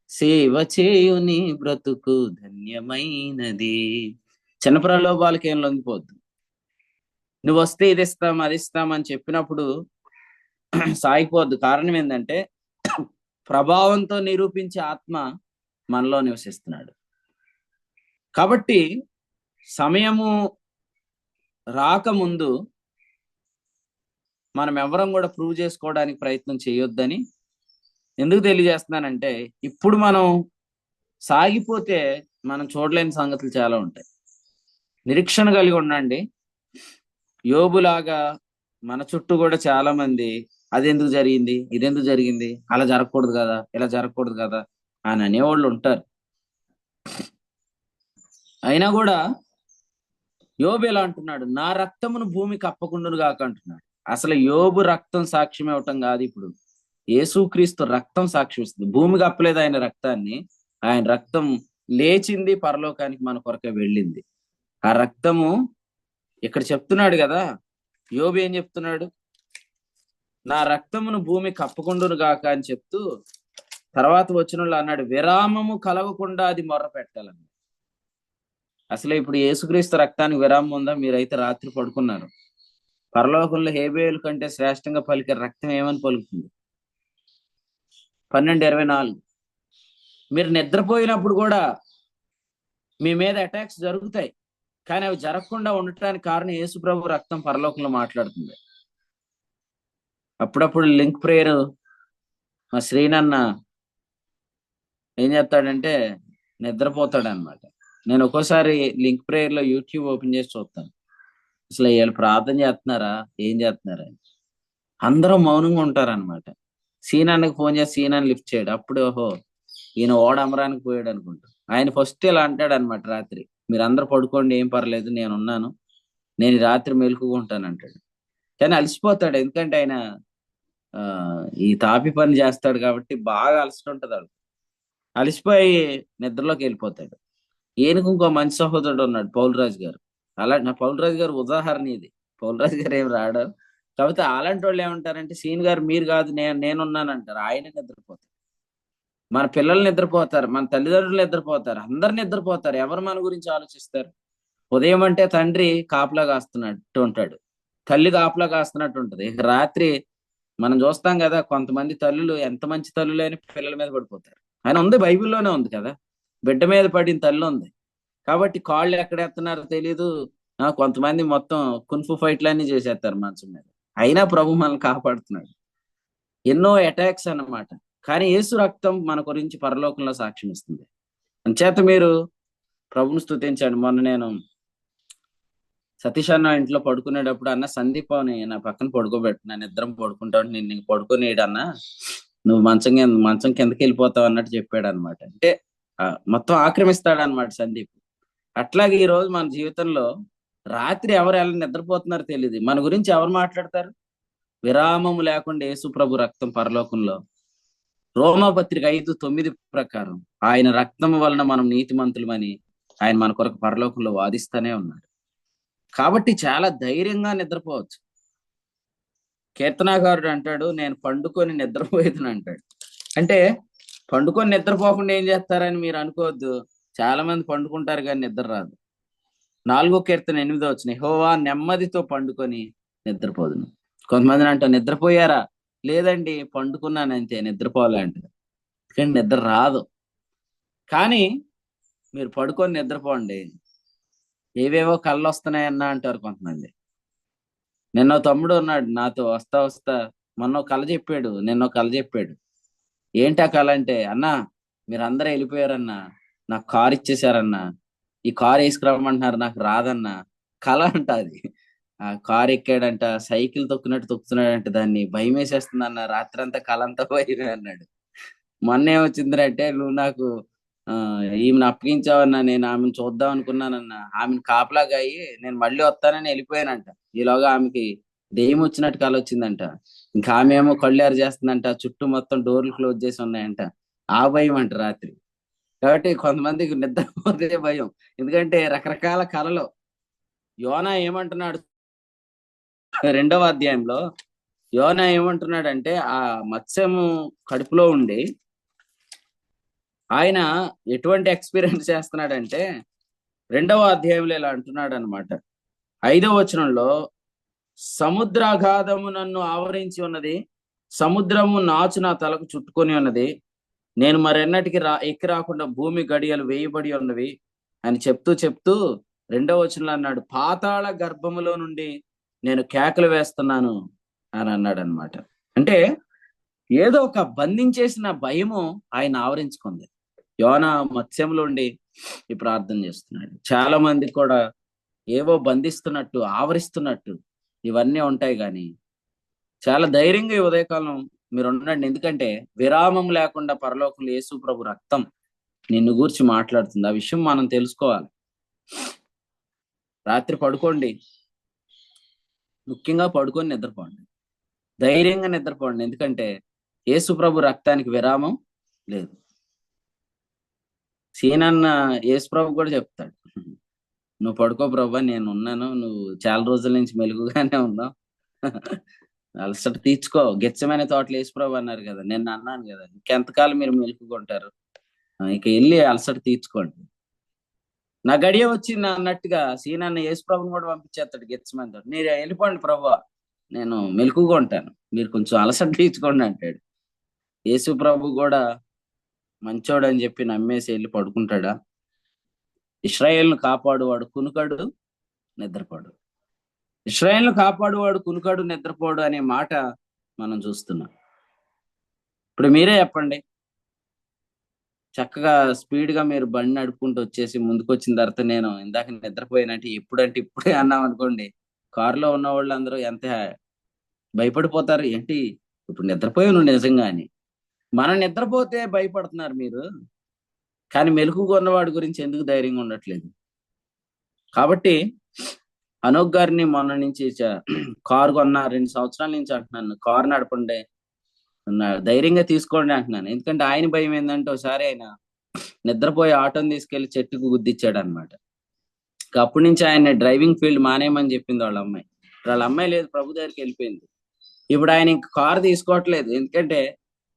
సేవ చేయు నీ బ్రతుకు ధన్యమైనది. చిన్న ప్రలోభాలకి ఏం లొంగిపోద్దు. నువ్వు వస్తే ఇది ఇస్తాం అది ఇస్తామని చెప్పినప్పుడు సాగిపోద్దు. కారణం ఏంటంటే ప్రభావంతో నిరూపించే ఆత్మ మనలో నివసిస్తున్నాడు. కాబట్టి సమయము రాకముందు మనం ఎవరం కూడా ప్రూవ్ చేసుకోవడానికి ప్రయత్నం చేయొద్దని ఎందుకు తెలియజేస్తున్నానంటే, ఇప్పుడు మనం సాగిపోతే మనం చూడలేని సంగతులు చాలా ఉంటాయి. నిరీక్షణ కలిగి ఉండండి. యోబులాగా మన చుట్టూ కూడా చాలా మంది అది ఎందుకు జరిగింది, ఇదెందుకు జరిగింది, అలా జరగకూడదు కదా, ఇలా జరగకూడదు కదా అని అనేవాళ్ళు ఉంటారు. అయినా కూడా యోబు ఎలా అంటున్నాడు, నా రక్తమును భూమికి అప్పకుండును గాక అంటున్నాడు. అసలు యోబు రక్తం సాక్ష్యం ఇవ్వటం కాదు, ఇప్పుడు యేసుక్రీస్తు రక్తం సాక్ష్యం ఇస్తుంది. భూమికి అప్పలేదు ఆయన రక్తాన్ని, ఆయన రక్తం లేచింది పరలోకానికి మన కొరకే వెళ్ళింది. ఆ రక్తము ఇక్కడ చెప్తున్నాడు కదా, యోబు ఏం చెప్తున్నాడు, నా రక్తమును భూమి కప్పకుండును గాక అని చెప్తూ తర్వాత వచనంలో అన్నాడు, విరామము కలగకుండా అది మొర్ర పెట్టాలని. అసలు ఇప్పుడు యేసుక్రీస్తు రక్తానికి విరామం ఉందా? మీరైతే రాత్రి పడుకున్నారు, పరలోకంలో హేబేలు కంటే శ్రేష్టంగా పలికే రక్తం ఏమని పలుకుతుంది? 12:24. మీరు నిద్రపోయినప్పుడు కూడా మీ మీద అటాక్స్ జరుగుతాయి, కానీ అవి జరగకుండా ఉండటానికి కారణం యేసు ప్రభు రక్తం పరలోకంలో మాట్లాడుతుంది. అప్పుడప్పుడు లింక్ ప్రేయర్ మా శ్రీనన్న ఏం చేస్తాడంటే నిద్రపోతాడు అనమాట. నేను ఒక్కోసారి లింక్ ప్రేయర్ లో యూట్యూబ్ ఓపెన్ చేసి చూస్తాను, అసలు వీళ్ళు ప్రార్థన చేస్తున్నారా, ఏం చేస్తున్నారా అని. అందరూ మౌనంగా ఉంటారనమాట. సీనాన్నకి ఫోన్ చేసి సీనాన్ని లిఫ్ట్ చేయడు. అప్పుడు ఓహో ఈయన ఓడ అమరానికి పోయాడు అనుకుంటా. ఆయన ఫస్ట్ ఇలా అంటాడు అనమాట, రాత్రి మీరు అందరు పడుకోండి, ఏం పర్లేదు, నేను ఉన్నాను, నేను ఈ రాత్రి మెలుకుగా ఉంటాను అంటాడు. కానీ అలసిపోతాడు, ఎందుకంటే ఆయన ఆ ఈ తాపి పని చేస్తాడు కాబట్టి బాగా అలసిస్తుంటది వాడు. అలసిపోయి నిద్రలోకి వెళ్ళిపోతాడు. ఈయనకు ఇంకో మంచి సహోదరుడు ఉన్నాడు, పౌలరాజు గారు. అలా నా పౌలరాజు గారు ఉదాహరణ ఇది. పౌలరాజు గారు ఏం రాడు, కాకపోతే అలాంటి వాళ్ళు ఏమంటారంటే, సీన్ గారు మీరు కాదు, నేనున్నాను అంటారు. ఆయన నిద్రపోతారు, మన పిల్లలు నిద్రపోతారు, మన తల్లిదండ్రులు నిద్రపోతారు, అందరు నిద్రపోతారు. ఎవరు మన గురించి ఆలోచిస్తారు? ఉదయం అంటే తండ్రి కాపలా కాస్తున్నట్టు ఉంటాడు, తల్లి కాపలా కాస్తున్నట్టు ఉంటది. ఇక రాత్రి మనం చూస్తాం కదా, కొంతమంది తల్లులు ఎంత మంచి తల్లులైన పిల్లల మీద పడిపోతారు. ఆయన ఉంది, బైబిల్లోనే ఉంది కదా, బిడ్డ మీద పడిన తల్లి ఉంది. కాబట్టి కాళ్ళు ఎక్కడెత్తున్నారో తెలీదు, కొంతమంది మొత్తం కున్ఫు ఫైట్లన్నీ చేసేస్తారు మంచం మీద. అయినా ప్రభు మనల్ని కాపాడుతున్నాడు. ఎన్నో అటాక్స్ అన్నమాట, కానీ యేసు రక్తం మన గురించి పరలోకంలో సాక్ష్యం ఇస్తుంది. అంచేత మీరు ప్రభుని స్తుతించండి. మొన్న నేను సతీష్ అన్న ఇంట్లో పడుకునేటప్పుడు, అన్న సందీప్ అని నా పక్కన పడుకోబెట్టు, నన్ను ఇద్దరం పడుకుంటావు, నేను నీకు పడుకునేడు నువ్వు మంచం కిందకి వెళ్ళిపోతావు అన్నట్టు చెప్పాడు అనమాట. అంటే మొత్తం ఆక్రమిస్తాడు అనమాట సందీప్. అట్లాగే ఈ రోజు మన జీవితంలో రాత్రి ఎవరు ఎలా నిద్రపోతున్నారో తెలియదు, మన గురించి ఎవరు మాట్లాడతారు? విరామము లేకుండా యేసు ప్రభు రక్తం పరలోకంలో రోమాపత్రిక 5:9 ప్రకారం ఆయన రక్తం వలన మనం నీతిమంతులమని ఆయన మన కొరకు పరలోకంలో వాదిస్తానే ఉన్నాడు. కాబట్టి చాలా ధైర్యంగా నిద్రపోవచ్చు. కీర్తనాకారుడు అంటాడు, నేను పండుకొని నిద్రపోయేదని అంటాడు. అంటే పండుకొని నిద్రపోకుండా ఏం చేస్తారని మీరు అనుకోవద్దు. చాలా మంది పండుకుంటారు కానీ నిద్ర రాదు. 4వ కీర్తన 8వ వచనం, యెహోవా నెమ్మదితో పండుకొని నిద్రపోదును. కొంతమందిని అంటారు, నిద్రపోయారా? లేదండి, పండుకున్నాను అంతే, నిద్రపోలే అంటారు. కానీ నిద్ర రాదు. కానీ మీరు పడుకొని నిద్రపోండి, ఏవేవో కళ్ళు వస్తున్నాయన్నా అంటారు కొంతమంది. నిన్న తమ్ముడు ఉన్నాడు నాతో, వస్తా వస్తా మొన్న కళ చెప్పాడు. ఏంటి ఆ కళ అంటే, అన్నా మీరందరూ వెళ్ళిపోయారన్నా, నాకు కారు ఇచ్చేసారన్నా, ఈ కారు వేసుకురమ్మంటున్నారు, నాకు రాదన్నా. కళ అంట అది. ఆ కారు ఎక్కాడంట, సైకిల్ తొక్కునట్టు తొక్కుతున్నాడంట, దాన్ని భయం వేసేస్తుంది అన్న, రాత్రంతా కళ అంతా భయమే అన్నాడు. మొన్న ఏమొచ్చిందంటే, నువ్వు నాకు ఈమెను అప్పగించావన్నా, నేను ఆమెను చూద్దాం అనుకున్నానన్నా, ఆమెను కాపలాగా అయ్యి నేను మళ్ళీ వస్తానని వెళ్ళిపోయానంట. ఈలోగా ఆమెకి దెయ్యం వచ్చినట్టు కళ వచ్చిందంట. ఇంకా ఆమె ఏమో కళ్ళేరు చేస్తుందంట, చుట్టూ మొత్తం డోర్లు క్లోజ్ చేసి ఉన్నాయంట. ఆ భయం అంట రాత్రి. కాబట్టి కొంతమందికి నిద్రపోతే భయం, ఎందుకంటే రకరకాల కళలు. యోనా ఏమంటున్నాడు 2వ అధ్యాయంలో, యోనా ఏమంటున్నాడంటే, ఆ మత్స్యము కడుపులో ఉండి ఆయన ఎటువంటి ఎక్స్పీరియన్స్ చేస్తున్నాడంటే, 2వ అధ్యాయంలో ఇలా అంటున్నాడు అనమాట. 5వ వచనంలో, సముద్రాఘాతము నన్ను ఆవరించి ఉన్నది, సముద్రము నాచు నా తలకు చుట్టుకొని ఉన్నది, నేను మరెన్నటికి ఎక్కి రాకుండా భూమి గడియలు వేయబడి ఉన్నవి అని చెప్తూ 2వ వచనంలో అన్నాడు, పాతాళ గర్భములో నుండి నేను కేకలు వేస్తున్నాను అని అన్నాడు అనమాట. అంటే ఏదో ఒక బంధించేసిన భయము ఆయన ఆవరించుకుంది. యోనా మత్స్యంలో ఉండి ఈ ప్రార్థన చేస్తున్నాడు. చాలా మంది కూడా ఏవో బంధిస్తున్నట్టు, ఆవరిస్తున్నట్టు ఇవన్నీ ఉంటాయి. కానీ చాలా ధైర్యంగా ఈ ఉదయకాలం మీరు ఉండండి, ఎందుకంటే విరామం లేకుండా పరలోకంలో యేసు ప్రభు రక్తం నిన్ను గూర్చి మాట్లాడుతుంది. ఆ విషయం మనం తెలుసుకోవాలి. రాత్రి పడుకోండి, ముఖ్యంగా పడుకొని నిద్రపోండి, ధైర్యంగా నిద్రపోండి, ఎందుకంటే యేసు ప్రభు రక్తానికి విరామం లేదు. సీనన్న యేసు ప్రభు కూడా చెప్తాడు, నువ్వు పడుకో ప్రభా, నేను ఉన్నాను, నువ్వు చాలా రోజుల నుంచి మెలుగుగానే ఉన్నావు, అలసట తీర్చుకో, గెచ్చమైన తోటలు వేసి ప్రభు అన్నారు కదా, నేను అన్నాను కదా, ఇంకెంతకాలం మీరు మెలుగుకుంటారు, ఇక వెళ్ళి అలసట తీర్చుకోండి, నా గడియ వచ్చింది అన్నట్టుగా సీనాన్న యేసు ప్రభుని కూడా పంపించేస్తాడు గెచ్చమైన తోట, మీరు వెళ్ళిపోండి ప్రభు, నేను మెలుకుగా ఉంటాను, మీరు కొంచెం అలసట తీర్చుకోండి అంటాడు. యేసు ప్రభు కూడా మంచోడు అని చెప్పి నమ్మేసి వెళ్ళి పడుకుంటాడా? ఇశ్రాయేల్ను కాపాడువాడు కునుకడు, నిద్రపోడు. ఇశ్రాయేల్ను కాపాడువాడు కునుకడు, నిద్రపోడు అనే మాట మనం చూస్తున్నాం. ఇప్పుడు మీరే చెప్పండి, చక్కగా స్పీడ్ గా మీరు బండి నడుపుకుంటూ వచ్చేసి ముందుకు వచ్చిన తర్వాత నేను ఇందాక నిద్రపోయానంటే ఎప్పుడంటే ఇప్పుడే అన్నాం అనుకోండి, కారులో ఉన్న వాళ్ళు అందరూ ఎంత భయపడిపోతారు, ఏంటి ఇప్పుడు నిద్రపోయావు నువ్వు నిజంగా అని. మనం నిద్రపోతే భయపడుతున్నారు మీరు, కానీ మెలకుగా ఉన్నవాడి గురించి ఎందుకు ధైర్యంగా ఉండట్లేదు? కాబట్టి అనోక్ గారిని మొన్న నుంచి కారు కొన్న 2 సంవత్సరాల నుంచి అంటున్నాను, కారు నడపండి, ధైర్యంగా తీసుకోండి అంటున్నాను. ఎందుకంటే ఆయన భయం ఏంటంటే ఒకసారి ఆయన నిద్రపోయి ఆటోని తీసుకెళ్లి చెట్టుకు గుద్దిచ్చాడు అనమాట. అప్పటి నుంచి ఆయన డ్రైవింగ్ ఫీల్డ్ మానేయమని చెప్పింది వాళ్ళ అమ్మాయి. వాళ్ళ అమ్మాయి లేదు, ప్రభు దగ్గరికి వెళ్ళిపోయింది. ఇప్పుడు ఆయన ఇంక కారు తీసుకోవట్లేదు, ఎందుకంటే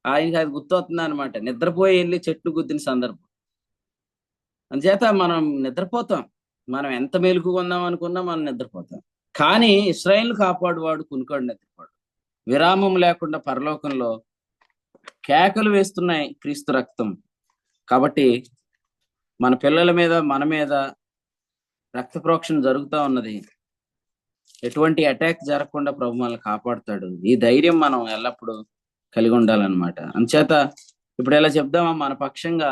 ఆయనకి అది గుర్తొస్తుంది అనమాట, నిద్రపోయి వెళ్ళి చెట్టు గుద్దిన సందర్భం. అందుచేత మనం నిద్రపోతాం, మనం ఎంత మేలుకుగా ఉందాం అనుకున్నా మనం నిద్రపోతాం. కానీ ఇశ్రాయేలు కాపాడువాడు కునుకాడు, నిద్రపోడు. విరామం లేకుండా పరలోకంలో కేకలు వేస్తున్నాయి క్రీస్తు రక్తం. కాబట్టి మన పిల్లల మీద, మన మీద రక్త ప్రోక్షణ జరుగుతూ ఉన్నది. ఎటువంటి అటాక్ జరగకుండా ప్రభు మనల్ని కాపాడుతాడు. ఈ ధైర్యం మనం ఎల్లప్పుడూ కలిగి ఉండాలన్నమాట. అందుచేత ఇప్పుడు ఎలా చెప్దామా, మన పక్షంగా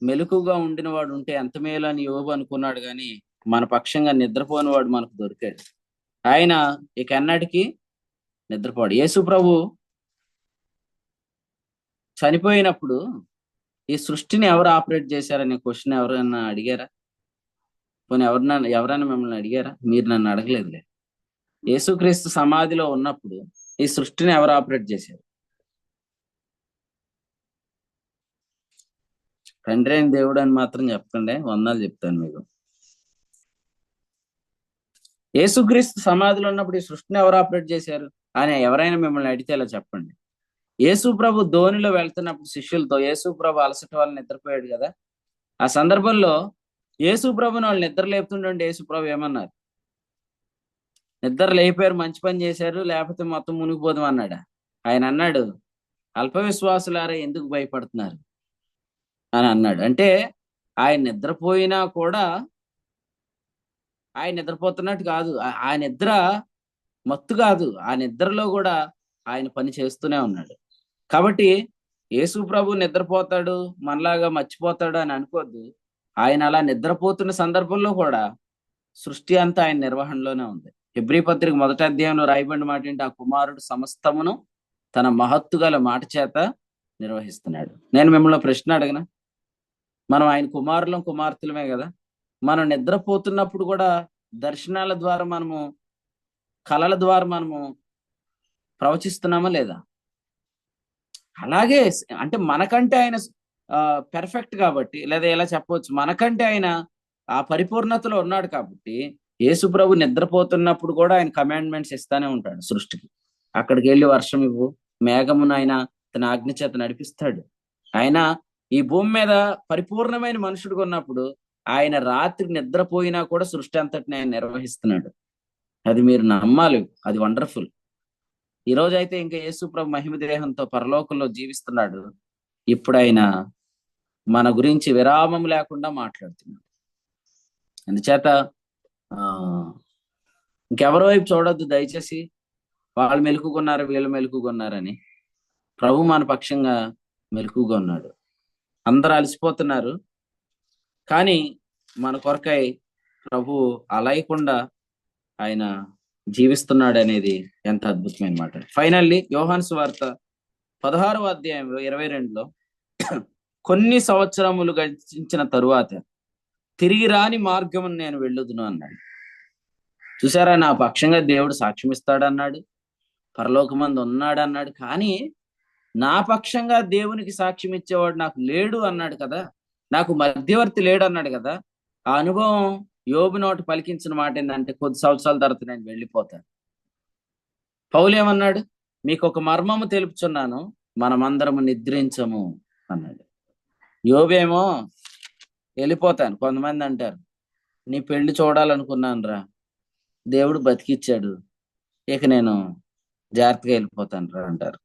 మెలకుగా ఉండిన వాడు ఉంటే ఎంత మేలు అని యోబు అనుకున్నాడు, కానీ మన పక్షంగా నిద్రపోని వాడు మనకు దొరికాడు. ఆయన ఇక ఎన్నటికీ నిద్రపోడు. యేసు ప్రభు చనిపోయినప్పుడు ఈ సృష్టిని ఎవరు ఆపరేట్ చేశారనే క్వశ్చన్ ఎవరైనా అడిగారా? పోనీ ఎవరైనా మిమ్మల్ని అడిగారా? మీరు నన్ను అడగలేదులే. యేసుక్రీస్తు సమాధిలో ఉన్నప్పుడు ఈ సృష్టిని ఎవరు ఆపరేట్ చేశారు? తండ్రి అయిన దేవుడు అని మాత్రం చెప్పండి, వందలు చెప్తాను మీకు. యేసుక్రీస్తు సమాధిలో ఉన్నప్పుడు ఈ సృష్టిని ఎవరు ఆపరేట్ చేశారు అని ఎవరైనా మిమ్మల్ని అడిగితే ఇలా చెప్పండి. యేసు ప్రభు ధోనిలో వెళ్తున్నప్పుడు శిష్యులతో, యేసు ప్రభు అలసట వాళ్ళని నిద్రపోయాడు కదా, ఆ సందర్భంలో యేసు ప్రభుని వాళ్ళు నిద్ర లేపుతుండే యేసు ప్రభు ఏమన్నారు? నిద్ర లేపారు, మంచి పని చేశారు, లేకపోతే మొత్తం మునిగిపోదాం అన్నాడా? ఆయన అన్నాడు, అల్ప విశ్వాసులారా ఎందుకు భయపడుతున్నారు అని అన్నాడు. అంటే ఆయన నిద్రపోయినా కూడా ఆయన నిద్రపోతున్నట్టు కాదు, ఆ నిద్ర మత్తు కాదు, ఆ నిద్రలో కూడా ఆయన పని చేస్తూనే ఉన్నాడు. కాబట్టి యేసు ప్రభు నిద్రపోతాడు, మనలాగా మర్చిపోతాడు అని అనుకోద్దు. ఆయన అలా నిద్రపోతున్న సందర్భంలో కూడా సృష్టి అంతా ఆయన నిర్వహణలోనే ఉంది. హెబ్రీ పత్రిక 1వ అధ్యాయంలో రాయబడిన మాట ఏంటి? ఆ కుమారుడు సమస్తమును తన మహత్తు గల మాట చేత నిర్వహిస్తున్నాడు. నేను మిమ్మల్ని ప్రశ్న అడగన, మనం ఆయన కుమారులం, కుమార్తెలమే కదా. మనం నిద్రపోతున్నప్పుడు కూడా దర్శనాల ద్వారా, మనము కళల ద్వారా మనము ప్రవచిస్తున్నామా లేదా? అలాగే అంటే మనకంటే ఆయన పెర్ఫెక్ట్ కాబట్టి, లేదా ఎలా చెప్పవచ్చు, మనకంటే ఆయన ఆ పరిపూర్ణతలో ఉన్నాడు కాబట్టి యేసు ప్రభు నిద్రపోతున్నప్పుడు కూడా ఆయన కమాండ్మెంట్స్ ఇస్తానే ఉంటాడు సృష్టికి. అక్కడికి వెళ్ళి వర్షం ఇవ్వు, మేఘమును ఆయన తన ఆజ్ఞ చేత నడిపిస్తాడు. ఆయన ఈ భూమి మీద పరిపూర్ణమైన మనుషుడుగా ఉన్నప్పుడు ఆయన రాత్రి నిద్రపోయినా కూడా సృష్టి అంతటిని ఆయన నిర్వహిస్తున్నాడు. అది మీరు నమ్మాలి, అది వండర్ఫుల్. ఈ రోజు అయితే ఇంకా యేసు ప్రభు మహిమ దేహంతో పరలోకంలో జీవిస్తున్నాడు. ఇప్పుడు ఆయన మన గురించి విరామం లేకుండా మాట్లాడుతున్నాడు. అందుచేత ఇంకెవరి వైపు చూడొద్దు దయచేసి, వాళ్ళు మెలుకున్నారు, వీళ్ళు మెలుకున్నారని. ప్రభు మన పక్షంగా మెలుకుగా ఉన్నాడు. అందరూ అలసిపోతున్నారు, కానీ మన కొరకై ప్రభు అలయకుండా ఆయన జీవిస్తున్నాడు అనేది ఎంత అద్భుతమైన మాట. ఫైనల్లీ యోహాను సువార్త 16వ అధ్యాయంలో 22లో, కొన్ని సంవత్సరములు గడిచిన తరువాత తిరిగి రాని మార్గమును నేను వెళ్ళుదును అన్నాడు. చూసారా, నా పక్షంగా దేవుడు సాక్ష్యం ఇస్తాడన్నాడు, పరలోకమందు ఉన్నాడు అన్నాడు, కానీ నా పక్షంగా దేవునికి సాక్ష్యం ఇచ్చేవాడు నాకు లేడు అన్నాడు కదా, నాకు మధ్యవర్తి లేడు అన్నాడు కదా. ఆ అనుభవం యోబు నోటి పలికించిన మాట ఏంటంటే, కొద్ది సంవత్సరాల తర్వాత నేను వెళ్ళిపోతాను. పౌలు ఏమన్నాడు? మీకు ఒక మర్మము తెలుపుచున్నాను, మనమందరము నిద్రించము అన్నాడు. యోబేమో వెళ్ళిపోతాను. కొంతమంది అంటారు, నీ పెళ్లి చూడాలనుకున్నాను రా, దేవుడు బతికిచ్చాడు, ఇక నేను జాగ్రత్తగా వెళ్ళిపోతాను రా అంటారు.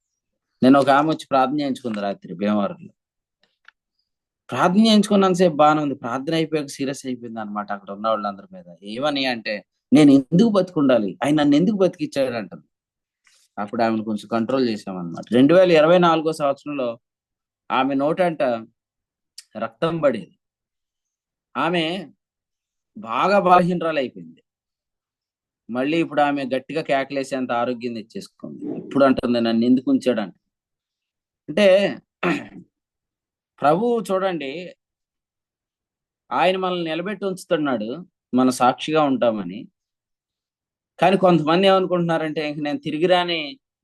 నేను ఒక ఆమె వచ్చి ప్రార్థన చేయించుకుంది రాత్రి భీమవరంలో. ప్రార్థన చేయించుకున్నంతసేపు బాగానే ఉంది, ప్రార్థన అయిపోయాక సీరియస్ అయిపోయింది అనమాట అక్కడ ఉన్న వాళ్ళందరి మీద. ఏమని అంటే, నేను ఎందుకు బతికుండాలి, ఆయన నన్ను ఎందుకు బతికిచ్చాడు అంటారు. అప్పుడు ఆమెను కొంచెం కంట్రోల్ చేసామన్నమాట. 2024 సంవత్సరంలో ఆమె నోటంట రక్తం పడేది. ఆమె బాగా బలహీనరాలు అయిపోయింది. మళ్ళీ ఇప్పుడు ఆమె గట్టిగా కేకలేసేంత ఆరోగ్యం తెచ్చేసుకుంది. ఇప్పుడు అంటుంది, నన్ను ఎందుకు ఉంచాడంట. అంటే ప్రభువు చూడండి, ఆయన మనల్ని నిలబెట్టి ఉంచుతున్నాడు, మన సాక్షిగా ఉంటామని. కానీ కొంతమంది ఏమనుకుంటున్నారంటే, ఇంక నేను తిరిగి రాని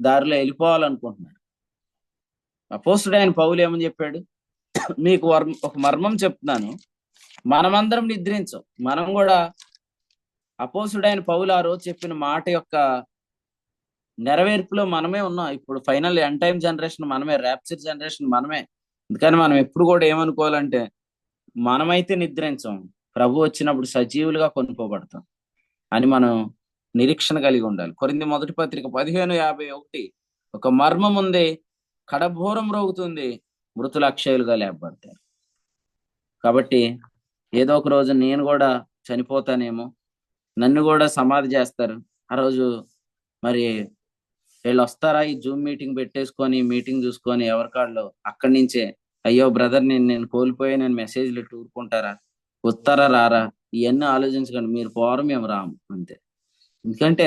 దారిలో వెళ్ళిపోవాలనుకుంటున్నారు. అపోస్తుడైన పౌలు ఏమని చెప్పాడు? మీకు ఒక మర్మం చెప్తున్నాను, మనమందరం నిద్రించం. మనం కూడా అపోస్తుడైన పౌలు ఆ రోజు చెప్పిన మాట యొక్క నెరవేర్పులో మనమే ఉన్నాం. ఇప్పుడు ఫైనల్ ఎండ్ టైం జనరేషన్ మనమే, ర్యాప్చర్ జనరేషన్ మనమే. అందుకని మనం ఎప్పుడు కూడా ఏమనుకోవాలంటే, మనమైతే నిద్రించం, ప్రభు వచ్చినప్పుడు సజీవులుగా కొనుక్కోబడతాం అని మనం నిరీక్షణ కలిగి ఉండాలి. కొరింథీ మొదటి పత్రిక 15:51, ఒక మర్మం ఉంది, కడభోరం రోగుతుంది, మృతులు అక్షయులుగా లేపబడతారు. కాబట్టి ఏదో ఒక రోజు నేను కూడా చనిపోతానేమో, నన్ను కూడా సమాధి చేస్తారు. ఆ రోజు మరి వీళ్ళు వస్తారా, ఈ జూమ్ మీటింగ్ పెట్టేసుకొని మీటింగ్ చూసుకొని ఎవరికాళ్ళు అక్కడి నుంచే, అయ్యో బ్రదర్ నేను కోల్పోయి నేను మెసేజ్లు ఊరుకుంటారా, వస్తారా రారా, ఇవన్నీ ఆలోచించకండి, మీరు పోరు మేము రాము అంతే. ఎందుకంటే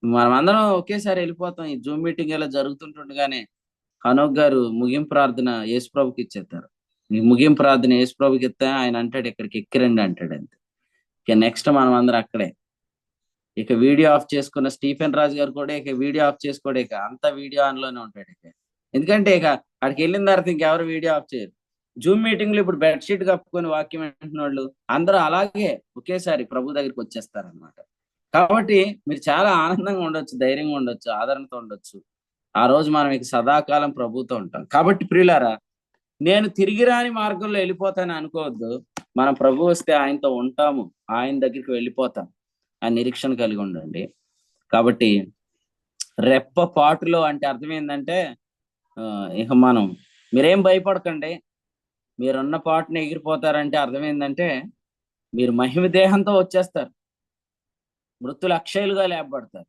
మనమందరం ఒకేసారి వెళ్ళిపోతాం. ఈ జూమ్ మీటింగ్ ఇలా జరుగుతుంటుండగానే హనోక్ గారు ముగింపు ప్రార్థన యేసుప్రభుకి ఇచ్చేస్తారు. ఈ ముగింపు ప్రార్థన యేసుప్రభుకి ఇస్తే ఆయన అంటాడు, ఇక్కడికి ఎక్కిరండి అంటాడు అంతే. ఇక నెక్స్ట్ మనం అందరం అక్కడే. ఇక వీడియో ఆఫ్ చేసుకున్న స్టీఫెన్ రాజు గారు కూడా ఇక వీడియో ఆఫ్ చేసుకోడు, ఇక అంతా వీడియో ఆన్ లోనే ఉంటాడు. ఇక ఎందుకంటే ఇక అక్కడికి వెళ్ళిన తర్వాత ఇంకెవరు వీడియో ఆఫ్ చేయరు. జూమ్ మీటింగ్లు ఇప్పుడు బెడ్షీట్ కప్పుకొని వాక్యం వింటున్న వాళ్ళు అందరూ అలాగే ఒకేసారి ప్రభు దగ్గరికి వచ్చేస్తారనమాట. కాబట్టి మీరు చాలా ఆనందంగా ఉండొచ్చు, ధైర్యంగా ఉండొచ్చు, ఆదరణతో ఉండొచ్చు. ఆ రోజు మనం ఇక సదాకాలం ప్రభుతో ఉంటాం. కాబట్టి ప్రియులారా, నేను తిరిగి రాని మార్గంలో వెళ్ళిపోతాను అనుకోవద్దు. మనం ప్రభు వస్తే ఆయనతో ఉంటాము, ఆయన దగ్గరికి వెళ్ళిపోతాం ఆ నిరీక్షణ కలిగి ఉండండి. కాబట్టి రెప్ప పాటులో అంటే అర్థం ఏంటంటే, ఇక మీరేం భయపడకండి, మీరున్న పాటుని ఎగిరిపోతారంటే అర్థం ఏంటంటే, మీరు మహిమ దేహంతో వచ్చేస్తారు, మృతులు అక్షయులుగా లేపబడతారు,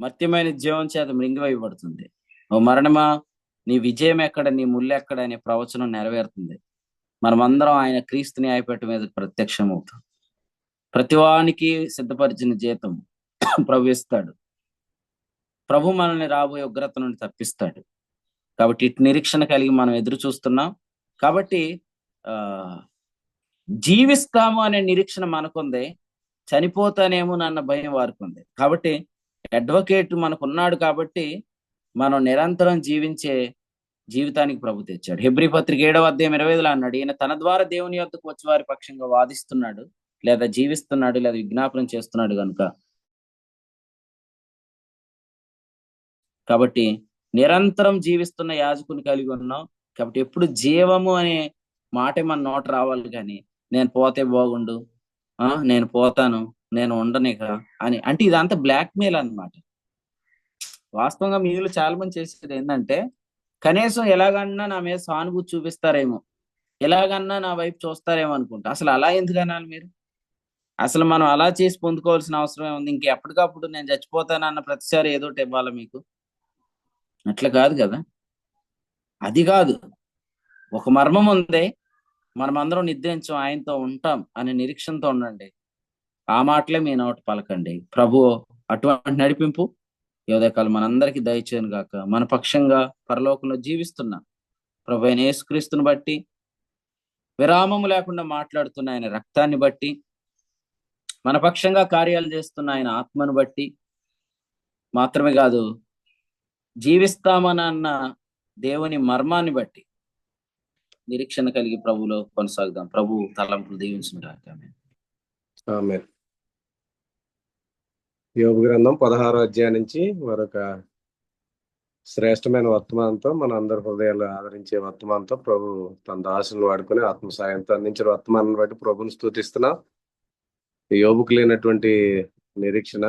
మర్త్యమైన జీవం చేత మృంగివేయబడుతుంది. ఓ మరణమా, నీ విజయం ఎక్కడ, నీ ముళ్ళు ఎక్కడ అనే ప్రవచనం నెరవేరుతుంది. మనమందరం ఆయన క్రీస్తు న్యాయపీఠ మీద ప్రత్యక్షం అవుతాం. ప్రతివానికి సిద్ధపరిచిన జీతం ప్రభు ఇస్తాడు. ప్రభు మనల్ని రాబోయే ఉగ్రత నుండి తప్పిస్తాడు. కాబట్టి ఇటు నిరీక్షణ కలిగి మనం ఎదురు చూస్తున్నాం. కాబట్టి ఆ జీవిస్తాము అనే నిరీక్షణ మనకుంది, చనిపోతానేమో అన్న భయం వారికి ఉంది. కాబట్టి అడ్వకేట్ మనకున్నాడు, కాబట్టి మనం నిరంతరం జీవించే జీవితానికి ప్రభు తెచ్చాడు. హెబ్రీ పత్రిక 7:25 అన్నాడు, ఈయన తన ద్వారా దేవుని యొద్దకు వచ్చి వారి పక్షంగా వాదిస్తున్నాడు, లేదా జీవిస్తున్నాడు, లేదా విజ్ఞాపనం చేస్తున్నాడు కనుక. కాబట్టి నిరంతరం జీవిస్తున్న యాజకుని కలిగి ఉన్నాం. కాబట్టి ఎప్పుడు జీవము అనే మాట మన నోట రావాలి, కానీ నేను పోతే బాగుండు, నేను పోతాను, నేను ఉండనిక అని అంటే ఇదంతా బ్లాక్ మెయిల్ అన్నమాట. వాస్తవంగా మీలో చాలా మంది చేసేది ఏంటంటే, కనీసం ఎలాగన్నా నా మీద సానుభూతి చూపిస్తారేమో, ఎలాగన్నా నా వైపు చూస్తారేమో అనుకుంటా. అసలు అలా ఎందుకు అనాలి మీరు? అసలు మనం అలా చేసి పొందుకోవాల్సిన అవసరం ఏముంది? ఇంకెప్పటికప్పుడు నేను చచ్చిపోతానన్న ప్రతిసారి ఏదో ఒకటి ఇవ్వాలా మీకు? అట్లా కాదు కదా. అది కాదు, ఒక మర్మం ఉంది, మనమందరం నిద్రించం, ఆయనతో ఉంటాం అనే నిరీక్షణతో ఉండండి. ఆ మాటలే మీ నోట పలకండి. ప్రభు అటువంటి నడిపింపు ఈ ఉదయకాలం మనందరికీ దయచేయను గాక. మన పక్షంగా పరలోకంలో జీవిస్తున్న ప్రభు అయిన యేసుక్రీస్తుని బట్టి, విరామము లేకుండా మాట్లాడుతున్న ఆయన రక్తాన్ని బట్టి, మన పక్షంగా కార్యాలు చేస్తున్న ఆయన ఆత్మను బట్టి మాత్రమే కాదు, జీవిస్తామనన్న దేవుని మర్మాన్ని బట్టి నిరీక్షణ కలిగి ప్రభులో కొనసాగుదాం. ప్రభు తలంపులు దీవించును గాక. ఆమేన్. ఆమేన్. యోబు గ్రంథం 16వ అధ్యాయం నుంచి మరొక శ్రేష్టమైన వర్తమానంతో మన అందరి హృదయాలు ఆదరించే వర్తమానంతో ప్రభు తన దాసులను వాడుకొని ఆత్మ సాయంతో అందించిన వర్తమానాన్ని బట్టి ప్రభుని స్తుతిస్తున్నాం. యోబుకు లేనటువంటి నిరీక్షణ,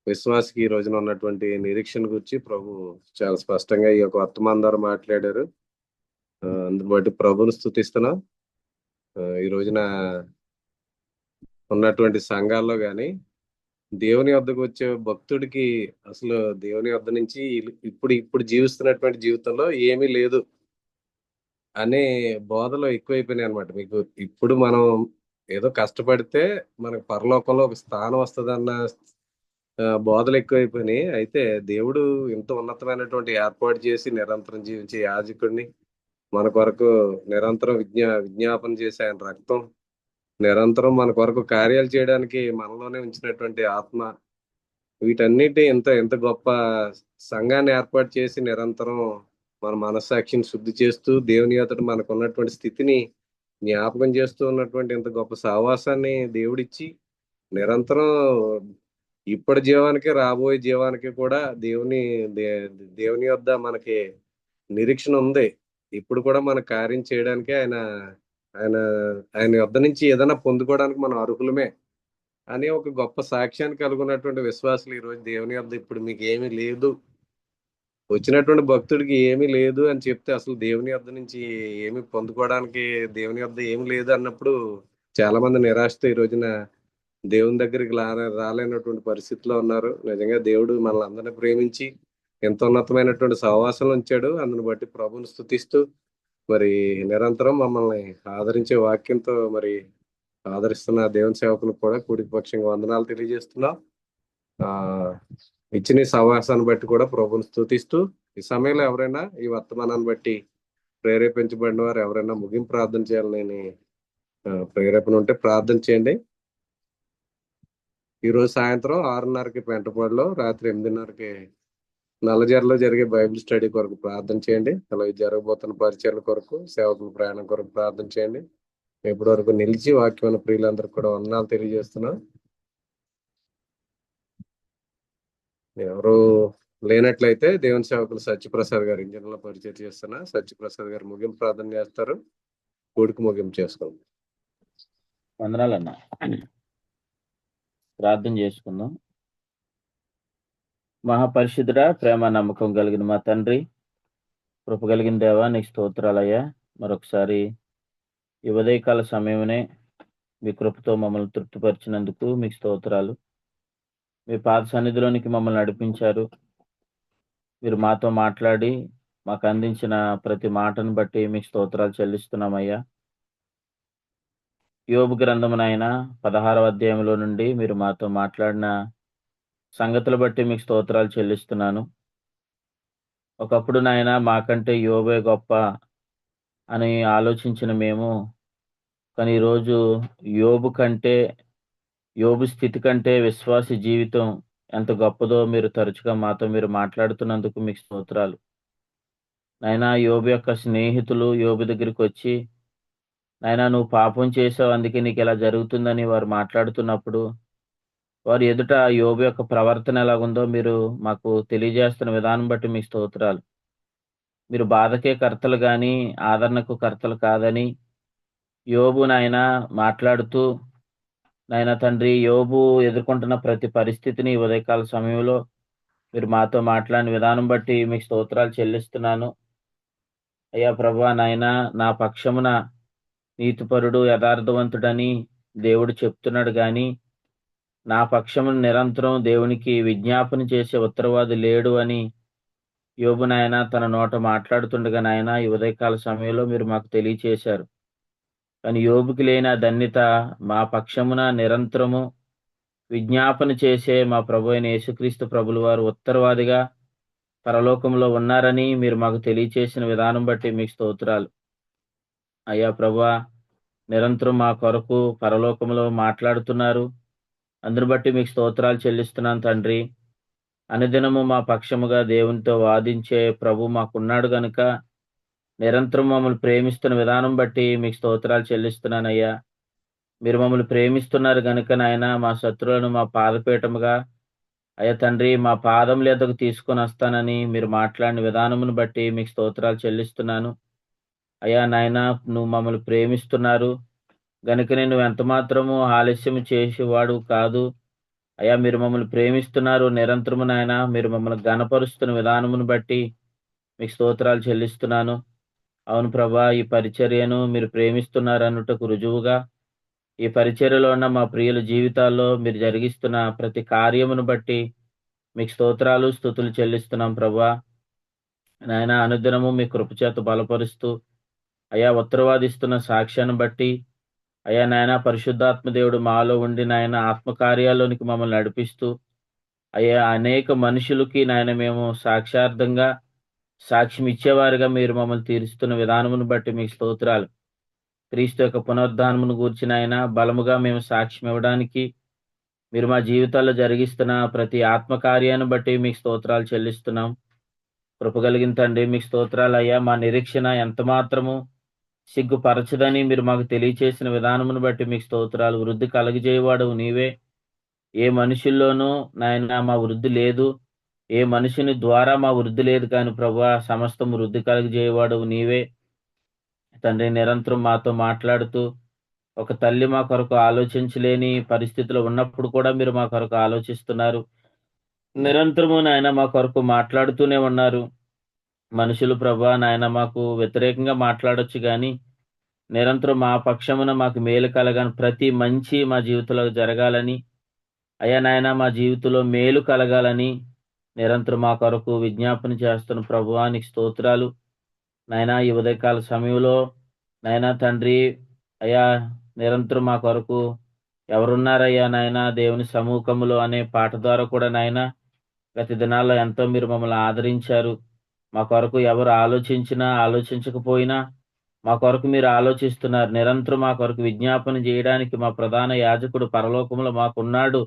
విశ్వాసకి ఈ రోజున ఉన్నటువంటి నిరీక్షణ గురించి ప్రభు చాలా స్పష్టంగా ఈ యొక్క వర్తమానం ద్వారా మాట్లాడారు. అందుని బట్టి ప్రభుని స్తుతిస్తున్నాం. ఈ రోజున ఉన్నటువంటి సంఘాల్లో గాని దేవుని వద్దకు వచ్చే భక్తుడికి అసలు దేవుని వద్ద నుంచి ఇప్పుడు జీవిస్తున్నటువంటి జీవితంలో ఏమీ లేదు అనే బోధలు ఎక్కువైపోయినాయి అనమాట. మీకు ఇప్పుడు మనం ఏదో కష్టపడితే మనకు పరలోకంలో ఒక స్థానం వస్తుందన్న బోధలు ఎక్కువైపోయినాయి. అయితే దేవుడు ఇంత ఉన్నతమైనటువంటి ఏర్పాటు చేసి నిరంతరం జీవించే యాజకుడిని మన కొరకు నిరంతరం విజ్ఞాపన చేసి ఆయన రక్తం నిరంతరం మన కొరకు కార్యాలు చేయడానికి మనలోనే ఉంచినటువంటి ఆత్మ, వీటన్నిటి ఎంత గొప్ప సంఘాన్ని ఏర్పాటు చేసి నిరంతరం మన మనస్సాక్షిని శుద్ధి చేస్తూ దేవుని ఎదుట మనకు ఉన్నటువంటి స్థితిని జ్ఞాపకం చేస్తూ ఉన్నటువంటి ఇంత గొప్ప సహవాసాన్ని దేవుడిచ్చి నిరంతరం ఇప్పటి జీవానికి రాబోయే జీవానికి కూడా దేవుని యొద్ద మనకి నిరీక్షణ ఉంది. ఇప్పుడు కూడా మన కార్యం చేయడానికి ఆయన ఆయన ఆయన యొద్ద నుంచి ఏదైనా పొందుకోవడానికి మనం అర్హులమే అనే ఒక గొప్ప సాక్ష్యాన్ని కలుగున్నటువంటి విశ్వాసులు ఈ రోజు దేవుని యొద్ద ఇప్పుడు మీకు ఏమీ లేదు, వచ్చినటువంటి భక్తుడికి ఏమీ లేదు అని చెప్తే అసలు దేవుని యొద్ద నుంచి ఏమి పొందుకోవడానికి దేవుని యొద్ద ఏమి లేదు అన్నప్పుడు చాలా మంది నిరాశతో ఈ రోజున దేవుని దగ్గరికి రాలేనటువంటి పరిస్థితిలో ఉన్నారు. నిజంగా దేవుడు మనల్ని అందరినీ ప్రేమించి ఎంత ఉన్నతమైనటువంటి సహవాసంలో ఉంచాడు. అందుని బట్టి ప్రభుని స్తుతిస్తూ మరి నిరంతరం మమ్మల్ని ఆదరించే వాక్యంతో మరి ఆదరిస్తున్న దేవుని సేవకులకు కూడా కూడిక పక్షంగా వందనాలు తెలియజేస్తున్నాం. ఇచ్చిన సహవాసాన్ని బట్టి కూడా ప్రభుని స్తుతిస్తూ ఈ సమయంలో ఎవరైనా ఈ వర్తమానాన్ని బట్టి ప్రేరేపించబడిన వారు ఎవరైనా ముగింపు ప్రార్థన చేయాలని ప్రేరేపణ ఉంటే ప్రార్థన చేయండి. ఈరోజు సాయంత్రం 6:30కి పెంటపాడులో, రాత్రి 8:30కి నల్లజర్లో జరిగే బైబిల్ స్టడీ కొరకు ప్రార్థన చేయండి. అలాగే జరగబోతున్న పరిచయాల కొరకు, సేవకుల ప్రయాణం కొరకు ప్రార్థన చేయండి. ఇప్పటి వరకు నిలిచి వాక్యమైన ప్రియులందరికీ కూడా వందనాలు తెలియజేస్తున్నా. ఎవరు లేనట్లయితే దేవుని సేవకులు సత్యప్రసాద్ గారు ఇంజన్లో పరిచయం చేస్తున్నా. సత్యప్రసాద్ గారు ముగింపు ప్రార్థన చేస్తారు. కూడికి ముగింపు చేసుకోండి. వందనాలన్నా. ప్రార్థన చేసుకుందాం. మహాపరిశుద్ధుడా, ప్రేమ నమ్మకం కలిగిన మా తండ్రి, కృప కలిగిన దేవా, నీకు స్తోత్రాలయ్యా. మరొకసారి ఈ ఉదయకాల సమయమునే మీ కృపతో మమ్మల్ని తృప్తిపరిచినందుకు మీకు స్తోత్రాలు. మీ పాద సన్నిధిలోనికి మమ్మల్ని నడిపించారు. మీరు మాతో మాట్లాడి మాకు అందించిన ప్రతి మాటను బట్టి మీకు స్తోత్రాలు చెల్లిస్తున్నామయ్యా. యోబు గ్రంథమునైనా 16వ అధ్యాయంలో నుండి మీరు మాతో మాట్లాడిన సంగతులు బట్టి మీకు స్తోత్రాలు చెల్లిస్తున్నాను. ఒకప్పుడు నాయన మాకంటే యోబే గొప్ప అని ఆలోచించిన మేము, కానీ ఈరోజు యోబు స్థితి కంటే విశ్వాసి జీవితం ఎంత గొప్పదో మీరు తరచుగా మాతో మీరు మాట్లాడుతున్నందుకు మీకు స్తోత్రాలు. నాయన యోబు యొక్క స్నేహితులు యోబు దగ్గరికి వచ్చి, నాయన నువ్వు పాపం చేసావు అందుకే నీకు ఇలా జరుగుతుందని వారు మాట్లాడుతున్నప్పుడు వారి ఎదుట యోబు యొక్క ప్రవర్తన ఎలాగుందో మీరు మాకు తెలియజేస్తున్న విధానం బట్టి మీకు స్తోత్రాలు. మీరు బాధకే కర్తలు కానీ ఆదరణకు కర్తలు కాదని యోబు నాయన మాట్లాడుతూ, నాయన తండ్రి, యోబు ఎదుర్కొంటున్న ప్రతి పరిస్థితిని ఉదయకాల సమయంలో మీరు మాతో మాట్లాడిన విధానం బట్టి మీకు స్తోత్రాలు చెల్లిస్తున్నాను. అయ్యా ప్రభువా, నాయన నా పక్షమున నీతిపరుడు యథార్థవంతుడని దేవుడు చెప్తున్నాడు, కానీ నా పక్షమున నిరంతరం దేవునికి విజ్ఞాపన చేసే ఉత్తరవాది లేడు అని యోబు నాయన తన నోట మాట్లాడుతుండగా నాయన ఈ ఉదయకాల సమయంలో మీరు మాకు తెలియచేశారు. కానీ యోబుకి లేని ఆ ధన్యత మా పక్షమున నిరంతరము విజ్ఞాపన చేసే మా ప్రభు అయిన యేసుక్రీస్తు ప్రభుల వారు ఉత్తరవాదిగా పరలోకంలో ఉన్నారని మీరు మాకు తెలియచేసిన విధానం బట్టి మీకు స్తోత్రాలు. అయ్యా ప్రభువా, నిరంతరం మా కొరకు పరలోకంలో మాట్లాడుతున్నారు. అందుని బట్టి మీకు స్తోత్రాలు చెల్లిస్తున్నాను తండ్రి. అనుదినము మా పక్షముగా దేవునితో వాదించే ప్రభు మాకున్నాడు గనుక నిరంతరం మమ్మల్ని ప్రేమిస్తున్న విధానం బట్టి మీకు స్తోత్రాలు చెల్లిస్తున్నానయ్యా. మీరు మమ్మల్ని ప్రేమిస్తున్నారు గనుక నాయన మా శత్రువులను మా పాదపీఠముగా అయ్యా తండ్రి మా పాదముల యొద్దకు తీసుకొని వస్తానని మీరు మాట్లాడిన విధానమును బట్టి మీకు స్తోత్రాలు చెల్లిస్తున్నాను. అయ్యా నాయన నువ్వు మమ్మల్ని ప్రేమిస్తున్నారు గనుకనే నువ్వు ఎంత మాత్రము ఆలస్యం చేసేవాడు కాదు. అయ్యా మీరు మమ్మల్ని ప్రేమిస్తున్నారు నిరంతరము నాయన. మీరు మమ్మల్ని ఘనపరుస్తున్న విధానమును బట్టి మీకు స్తోత్రాలు చెల్లిస్తున్నాను. అవును ప్రభా, ఈ పరిచర్యను మీరు ప్రేమిస్తున్నారు అన్నట్టుకు రుజువుగా ఈ పరిచర్యలో ఉన్న మా ప్రియుల జీవితాల్లో మీరు జరిగిస్తున్న ప్రతి కార్యమును బట్టి మీకు స్తోత్రాలు స్తుతులు చెల్లిస్తున్నాం ప్రభా. నాయన అనుదినము మీ కృపచేత బలపరుస్తూ అయ్యా ఉత్తరవాదిస్తున్న సాక్ష్యాన్ని బట్టి అయ్యా నాయన పరిశుద్ధాత్మ దేవుడు మాలో ఉండి నాయన ఆత్మకార్యాల్లోనికి మమ్మల్ని నడిపిస్తూ అయ్యా అనేక మనుషులకి నాయన మేము సాక్ష్యార్థంగా సాక్ష్యం ఇచ్చేవారుగా మీరు మమ్మల్ని తీరుస్తున్న విధానమును బట్టి మీకు స్తోత్రాలు. క్రీస్తు యొక్క పునరుద్ధానమును గూర్చి నాయన బలముగా మేము సాక్ష్యం ఇవ్వడానికి మీరు మా జీవితాల్లో జరిగిస్తున్న ప్రతి ఆత్మకార్యాన్ని బట్టి మీకు స్తోత్రాలు చెల్లిస్తున్నాం. కృపగలిగిన తండ్రి మీకు స్తోత్రాలు అయ్యా. మా నిరీక్షణ ఎంత మాత్రము సిగ్గుపరచదని మీరు మాకు తెలియచేసిన విధానమును బట్టి మీకు స్తోత్రాలు. వృద్ధి కలగజేయవాడు నీవే. ఏ మనుషుల్లోనూ నాయన మా వృద్ధి లేదు, ఏ మనుషుని ద్వారా మా వృద్ధి లేదు, కానీ ప్రభువా సమస్తం వృద్ధి కలగజేయవాడు నీవే తండ్రి. నిరంతరం మాతో మాట్లాడుతూ ఒక తల్లి మా కొరకు ఆలోచించలేని పరిస్థితిలో ఉన్నప్పుడు కూడా మీరు మా కొరకు ఆలోచిస్తున్నారు. నిరంతరము నాయన మా కొరకు మాట్లాడుతూనే ఉన్నారు. మనుషులు ప్రభా నాయన మాకు వ్యతిరేకంగా మాట్లాడొచ్చు కానీ నిరంతరం మా పక్షమున మాకు మేలు కలగాని ప్రతి మంచి మా జీవితంలో జరగాలని అయ్యా నాయన మా జీవితంలో మేలు కలగాలని నిరంతరం మా కొరకు విజ్ఞాపన చేస్తున్న ప్రభువానికి స్తోత్రాలు నాయన. ఈ ఉదయకాల సమయంలో నాయన తండ్రి అయ్యా నిరంతరం మా కొరకు ఎవరున్నారయ్యా నాయన దేవుని సముఖములో అనే పాట ద్వారా కూడా నాయన గత దినాల్లో ఎంతో మీరు మమ్మల్ని ఆదరించారు. మా కొరకు ఎవరు ఆలోచించినా ఆలోచించకపోయినా మా కొరకు మీరు ఆలోచిస్తున్నారు. నిరంతరం మా కొరకు విజ్ఞాపన చేయడానికి మా ప్రధాన యాజకుడు పరలోకంలో మాకున్నాడు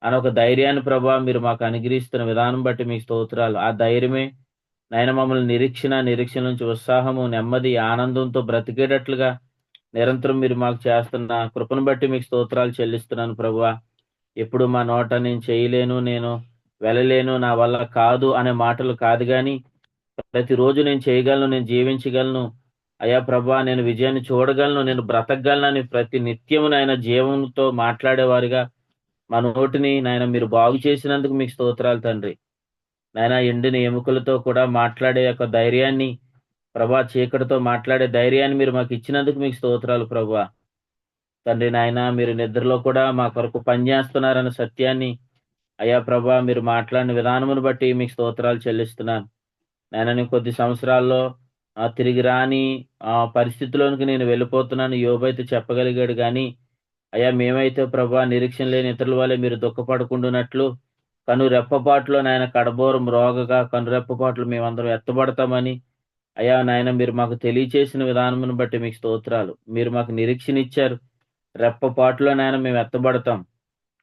అని ఒక ధైర్యాన్ని ప్రభా మీరు మాకు అనుగ్రహిస్తున్న విధానం బట్టి మీకు స్తోత్రాలు. ఆ ధైర్యమే నాయన మమ్మల్ని నిరీక్షణ నుంచి ఉత్సాహము, నెమ్మది, ఆనందంతో బ్రతికేటట్లుగా నిరంతరం మీరు మాకు చేస్తున్న కృపను బట్టి మీకు స్తోత్రాలు చెల్లిస్తున్నాను ప్రభువా. ఎప్పుడు మా నోట నేను చేయలేను, నేను వెళ్ళలేను, నా వల్ల కాదు అనే మాటలు కాదు కానీ ప్రతిరోజు నేను చేయగలను, నేను జీవించగలను అయ్యా ప్రభా, నేను విజయాన్ని చూడగలను, నేను బ్రతకగలనని ప్రతి నిత్యము నాయన జీవంతో మాట్లాడేవారుగా మా నోటిని నాయన మీరు బాగు చేసినందుకు మీకు స్తోత్రాలు తండ్రి. నాయన ఎండిన ఎముకలతో కూడా మాట్లాడే యొక్క ధైర్యాన్ని ప్రభా, చీకటితో మాట్లాడే ధైర్యాన్ని మీరు మాకు ఇచ్చినందుకు మీకు స్తోత్రాలు ప్రభా. తండ్రి నాయన మీరు నిద్రలో కూడా మా కొరకు పనిచేస్తున్నారన్న సత్యాన్ని అయ్యా ప్రభా మీరు మాట్లాడిన విధానమును బట్టి మీకు స్తోత్రాలు చెల్లిస్తున్నాను. నేను కొద్ది సంవత్సరాల్లో తిరిగి రాని పరిస్థితిలోనికి నేను వెళ్ళిపోతున్నాను యోబు అయితే చెప్పగలిగాడు. కానీ అయ్యా మేమైతే ప్రభా నిరీక్షణ లేని ఇతరుల వల్లే మీరు దుఃఖపడకుండానట్లు కను రెప్పపాట్లో నాయన కడబోరం రోగగా కను రెప్పపాట్లు మేమందరం ఎత్తబడతామని అయ్యా నాయన మీరు మాకు తెలియచేసిన విధానమును బట్టి మీకు స్తోత్రాలు. మీరు మాకు నిరీక్షణ ఇచ్చారు. రెప్పపాట్లో నాయన మేము ఎత్తబడతాం.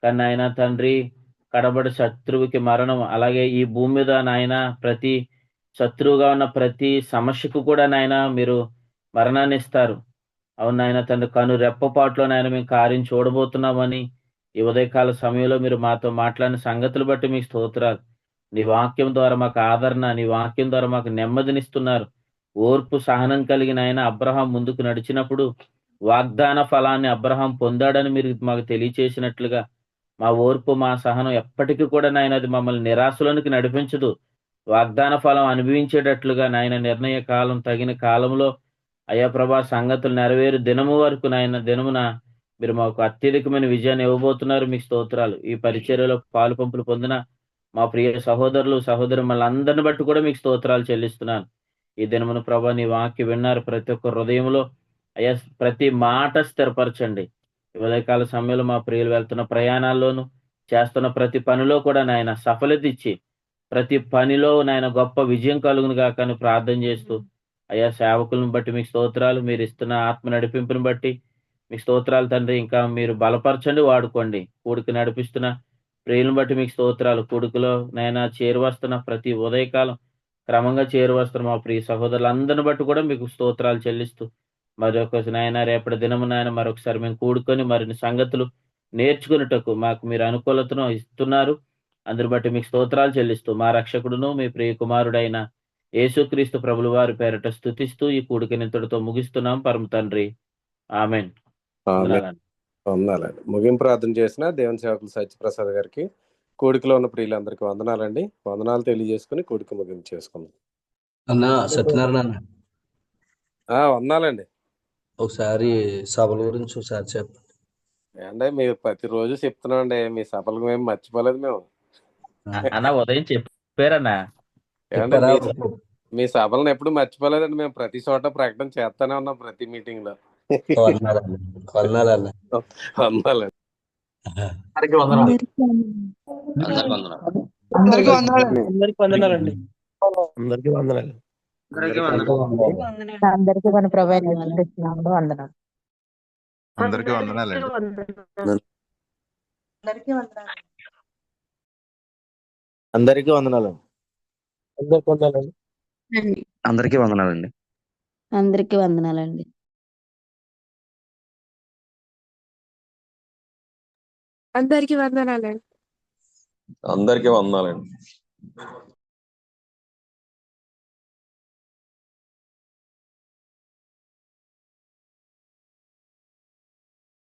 కానీ నాయన తండ్రి కడబడి శత్రువుకి మరణం, అలాగే ఈ భూమి మీద నాయన ప్రతి శత్రువుగా ఉన్న ప్రతి సమస్యకు కూడా నాయన మీరు మరణాన్ని ఇస్తారు. అవును నాయన తండ్రి కను రెప్పపాట్లో నాయన మేము కార్యం చూడబోతున్నామని ఈ ఉదయకాల సమయంలో మీరు మాతో మాట్లాడిన సంగతులు బట్టి మీకు స్తోత్రాలు. నీ వాక్యం ద్వారా మాకు ఆదరణ, నీ వాక్యం ద్వారా మాకు నెమ్మదినిస్తున్నారు. ఓర్పు సహనం కలిగిన ఆయన అబ్రహాం ముందుకు నడిచినప్పుడు వాగ్దాన ఫలాన్ని అబ్రహాం పొందాడని మీరు మాకు తెలియచేసినట్లుగా మా ఓర్పు, మా సహనం ఎప్పటికీ కూడా నాయన అది మమ్మల్ని నిరాశలోనికి నడిపించదు. వాగ్దాన ఫలం అనుభవించేటట్లుగా నాయన నిర్ణయ కాలం తగిన కాలంలో అయ్యా ప్రభా సంగతులు నెరవేరు దినము వరకు నాయన దినమున మీరు మాకు అత్యధికమైన విజయాన్ని ఇవ్వబోతున్నారు. మీకు స్తోత్రాలు. ఈ పరిచర్యలో పాలు పంపులు పొందిన మా ప్రియ సహోదరులు సహోదరు అందరిని బట్టి కూడా మీకు స్తోత్రాలు చెల్లిస్తున్నాను. ఈ దినమున ప్రభా నీ వాక్యం విన్నారు ప్రతి ఒక్క హృదయంలో అయ్యా ప్రతి మాట స్థిరపరచండి. ఉదయకాల సమయంలో మా ప్రియులు వెళ్తున్న ప్రయాణాల్లోనూ చేస్తున్న ప్రతి పనిలో కూడా నాయన సఫలత ఇచ్చి ప్రతి పనిలో నాయన గొప్ప విజయం కలుగును గాక అని ప్రార్థన చేస్తూ అయ్యా సేవకులను బట్టి మీకు స్తోత్రాలు. మీరు ఇస్తున్న ఆత్మ నడిపింపుని బట్టి మీకు స్తోత్రాలు తండ్రి. ఇంకా మీరు బలపరచండి, వాడుకోండి. కూడికి నడిపిస్తున్న ప్రియులను బట్టి మీకు స్తోత్రాలు. కూడికలో నాయన చేరువస్తున్న ప్రతి ఉదయకాలం క్రమంగా చేరువస్తున్న మా ప్రియ సహోదరులందరిని బట్టి కూడా మీకు స్తోత్రాలు చెల్లిస్తూ మరొక నాయన రేపటి దినము నాయన మరొకసారి మేము కూడుకొని మరిన్ని సంగతులు నేర్చుకున్నటకు మాకు మీరు అనుకూలతను ఇస్తున్నారు. అందుని బట్టి మీకు స్తోత్రాలు చెల్లిస్తూ మా రక్షకుడును మీ ప్రియ కుమారుడైన యేసుక్రీస్తు ప్రభుల వారి పేరట స్తుతిస్తూ ఈ కూడికని ఇంతటితో ముగిస్తున్నాం పరమ తండ్రి. ఆమెన్. వందనాలండి. వందనాలండి. ముగింపు ప్రార్థన చేసిన దేవుని సేవకులు సత్యప్రసాద్ గారికి, కూడికలో ఉన్న ప్రియులందరికీ వందనాలండి. వందనాలు తెలియజేసుకుని కూడిక ముగింపు చేసుకుందాం. అన్న సత్యనారాయణ అన్న, వందనాలండి. ఒకసారి సభల గురించి ఒకసారి చెప్పండి. అంటే మీరు ప్రతిరోజు చెప్తున్నామండి, మీ సభలకు మేము మర్చిపోలేదు మేము. అన్న ఉదయం చెప్పారన్నా. ఏమంటే చెప్పారా? మీ సభలను ఎప్పుడు మర్చిపోలేదండి, మేము ప్రతి చోట ప్రకటన చేస్తానే ఉన్నాం, ప్రతి మీటింగ్ లో. వందనాలన్న, వందనాలన్న. వందనాలండి. అందరికీ వందనాలు. అందరికి వందనాలు. అందరికీ వందనాలండి. అందరికి వందనాలండి. అందరికీ వందనాలు. అందరికీ వందనాలు. అందరికీ మన ప్రభు అయిన యేసుక్రీస్తు నామములో వందనాలు. అందరికీ వందనాలండి. అందరికీ వందనాలు. అందరికీ వందనాలు. అందరికీ వందనాలు. అందరికీ వందనాలండి. అందరికీ వందనాలండి. అందరికీ వందనాలండి. అందరికీ వందనాలండి.